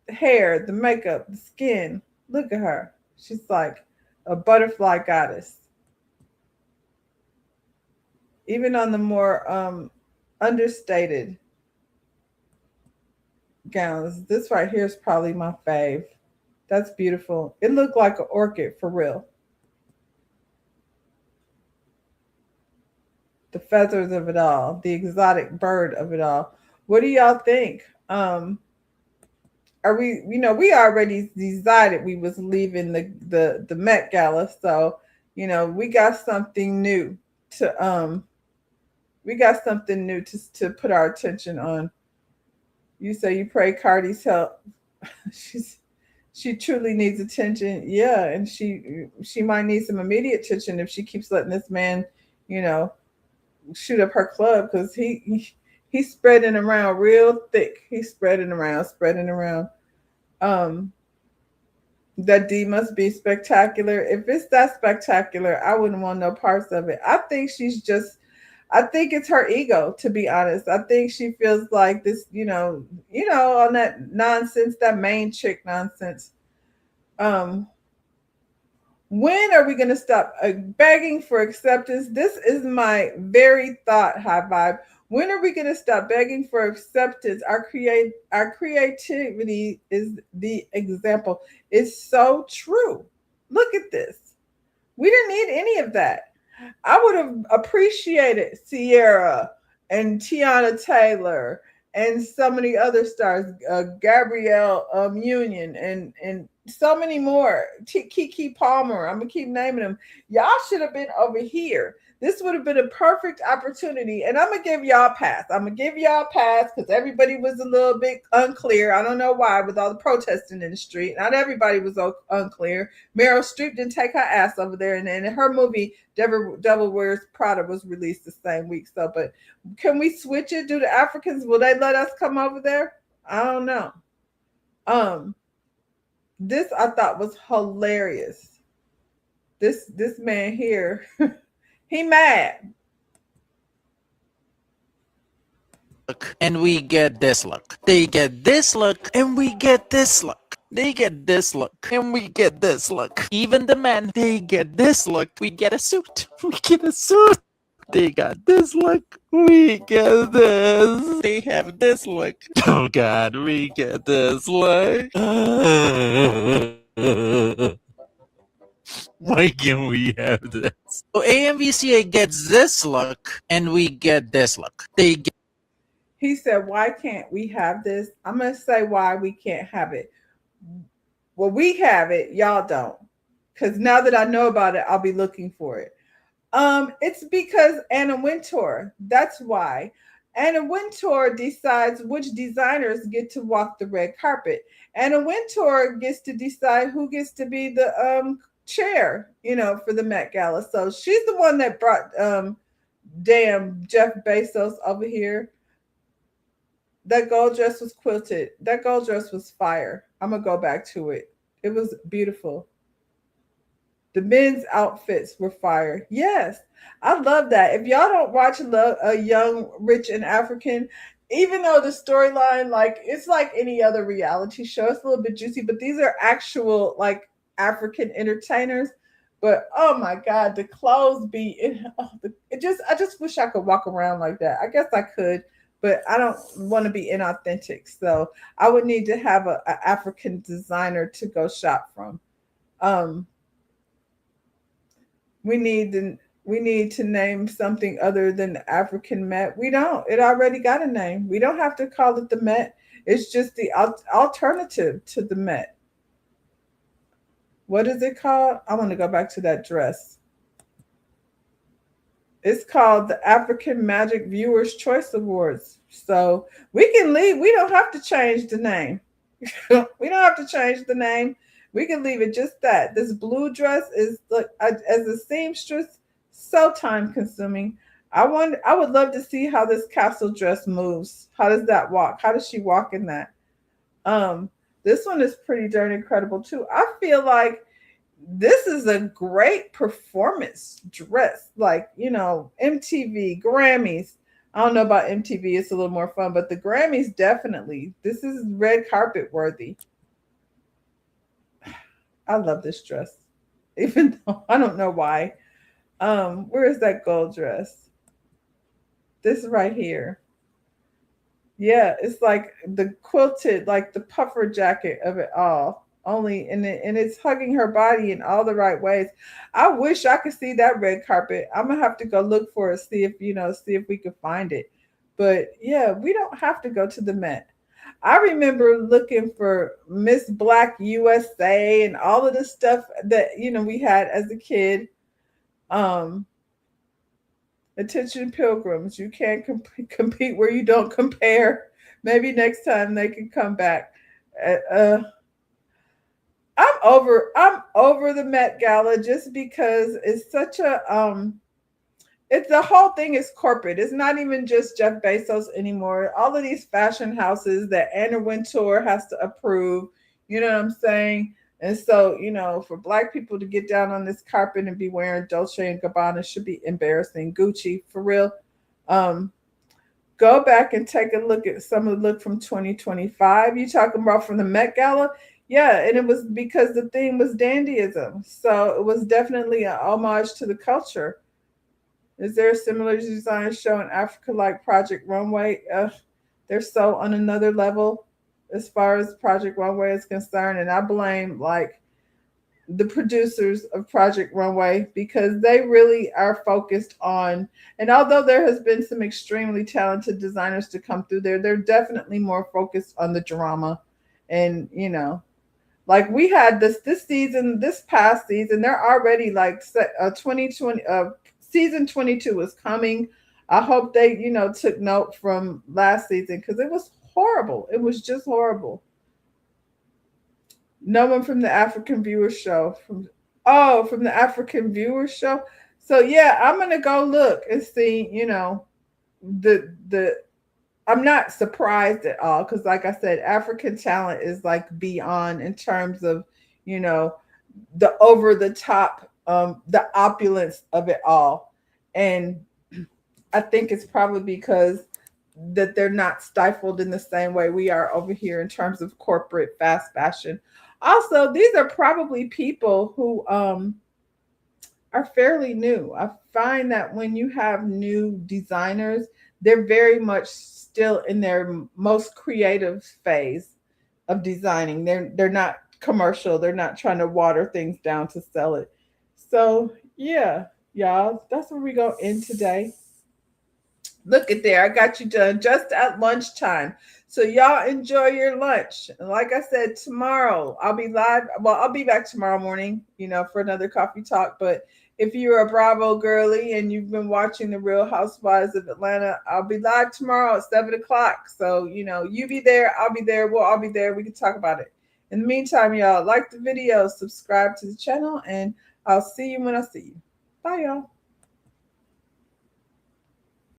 Hair, the makeup, the skin. Look at her. She's like a butterfly goddess. Even on the more understated gowns, this right here is probably my fave. That's beautiful. It looked like an orchid for real. The feathers of it all, the exotic bird of it all. What do y'all think? Are we, we already decided we was leaving the Met Gala. So, we got something new to put our attention on. You say you pray Cardi's help. She truly needs attention. Yeah. And she might need some immediate attention if she keeps letting this man, shoot up her club, because he He's spreading around real thick. He's spreading around. Um, that D must be spectacular. If it's that spectacular, I wouldn't want no parts of it. I think it's her ego, to be honest. I think she feels like this, on that nonsense, that main chick nonsense. Um, when are we going to stop begging for acceptance? This is my very thought, High Vibe. When are we going to stop begging for acceptance? Our creativity is the example. It's so true. Look at this. We didn't need any of that. I would have appreciated Sierra and Tiana Taylor and so many other stars, Gabrielle Union and so many more. Kiki Palmer. I'm gonna keep naming them. Y'all should have been over here. This would have been a perfect opportunity, and I'm gonna give y'all a pass. Because everybody was a little bit unclear. I don't know why, with all the protesting in the street. Not everybody was unclear. Meryl Streep didn't take her ass over there, and then her movie Devil Wears Prada was released the same week. So, but can we switch it? Do the Africans, will they let us come over there? I don't know. This I thought was hilarious. This man here. He mad. And we get this look. They get this look, and we get this look. They get this look, and we get this look. Even the men, they get this look. We get a suit. We get a suit. They got this look. We get this. They have this look. Oh God, we get this look. Why can't we have this? So AMVCA gets this look, and we get this look. They get. He said, why can't we have this? I'm going to say why we can't have it. Well, we have it. Y'all don't. Because now that I know about it, I'll be looking for it. It's because Anna Wintour. That's why. Anna Wintour decides which designers get to walk the red carpet. Anna Wintour gets to decide who gets to be the chair, for the Met Gala. So she's the one that brought damn Jeff Bezos over here. That gold dress was quilted. That gold dress was fire. I'm going to go back to it. It was beautiful. The men's outfits were fire. Yes, I love that. If y'all don't watch Young, Rich, and African, even though the storyline, it's like any other reality show, it's a little bit juicy, but these are actual, African entertainers. But, oh, my God, the clothes I just wish I could walk around like that. I guess I could. But I don't want to be inauthentic. So I would need to have an African designer to go shop from. We need to name something other than the African Met. We don't. It already got a name. We don't have to call it the Met. It's just the alternative to the Met. What is it called? I want to go back to that dress. It's called the African Magic Viewers Choice Awards. So we can leave. We don't have to change the name. We don't have to change the name. We can leave it just that. This blue dress is, as a seamstress, so time consuming. I would love to see how this castle dress moves. How does that walk? How does she walk in that? This one is pretty darn incredible too. I feel like this is a great performance dress, MTV, Grammys. I don't know about MTV, it's a little more fun, but the Grammys definitely. This is red carpet worthy. I love this dress, even though I don't know why. Where is that gold dress? This right here. Yeah, it's like the quilted, like the puffer jacket of it all. Only and it's hugging her body in all the right ways. I wish I could see that red carpet. I'm gonna have to go look for it, see if we can find it. But yeah, we don't have to go to the Met. I remember looking for Miss Black USA and all of the stuff that we had as a kid. Attention pilgrims, you can't compete where you don't compare. Maybe next time they can come back. I'm over the Met Gala just because it's such a It's the whole thing is corporate. It's not even just Jeff Bezos anymore. All of these fashion houses that Anna Wintour has to approve, you know what I'm saying? And so, you know, for black people to get down on this carpet and be wearing Dolce and Gabbana should be embarrassing. Gucci, for real. Go back and take a look at some of the look from 2025. You talking about from the Met Gala? Yeah, and it was because the theme was dandyism. So it was definitely an homage to the culture. Is there a similar design show in Africa like Project Runway? They're so on another level as far as Project Runway is concerned. And I blame like the producers of Project Runway because they really are focused on, and although there has been some extremely talented designers to come through there, they're definitely more focused on the drama. And, you know, like we had this season, this past season, they're already like 2020, season 22 is coming. I hope they, you know, took note from last season because it was horrible. It was just horrible. No one from the African Viewer Show. From the African Viewer Show. So yeah, I'm gonna go look and see. You know, the I'm not surprised at all because, like I said, African talent is like beyond in terms of, you know, the over the top, the opulence of it all. And I think it's probably because that they're not stifled in the same way we are over here in terms of corporate fast fashion. Also, these are probably people who are fairly new. I find that when you have new designers, they're very much still in their most creative phase of designing. They're not commercial. They're not trying to water things down to sell it. So yeah, y'all, that's where we go in today. Look at there. I got you done just at lunchtime. So y'all enjoy your lunch. And like I said, tomorrow I'll be live. Well, I'll be back tomorrow morning, you know, for another coffee talk. But if you're a Bravo girly and you've been watching The Real Housewives of Atlanta, I'll be live tomorrow at 7:00. So, you know, you be there, I'll be there, we'll all be there. We can talk about it. In the meantime, y'all, like the video, subscribe to the channel, and I'll see you when I see you. Bye, y'all.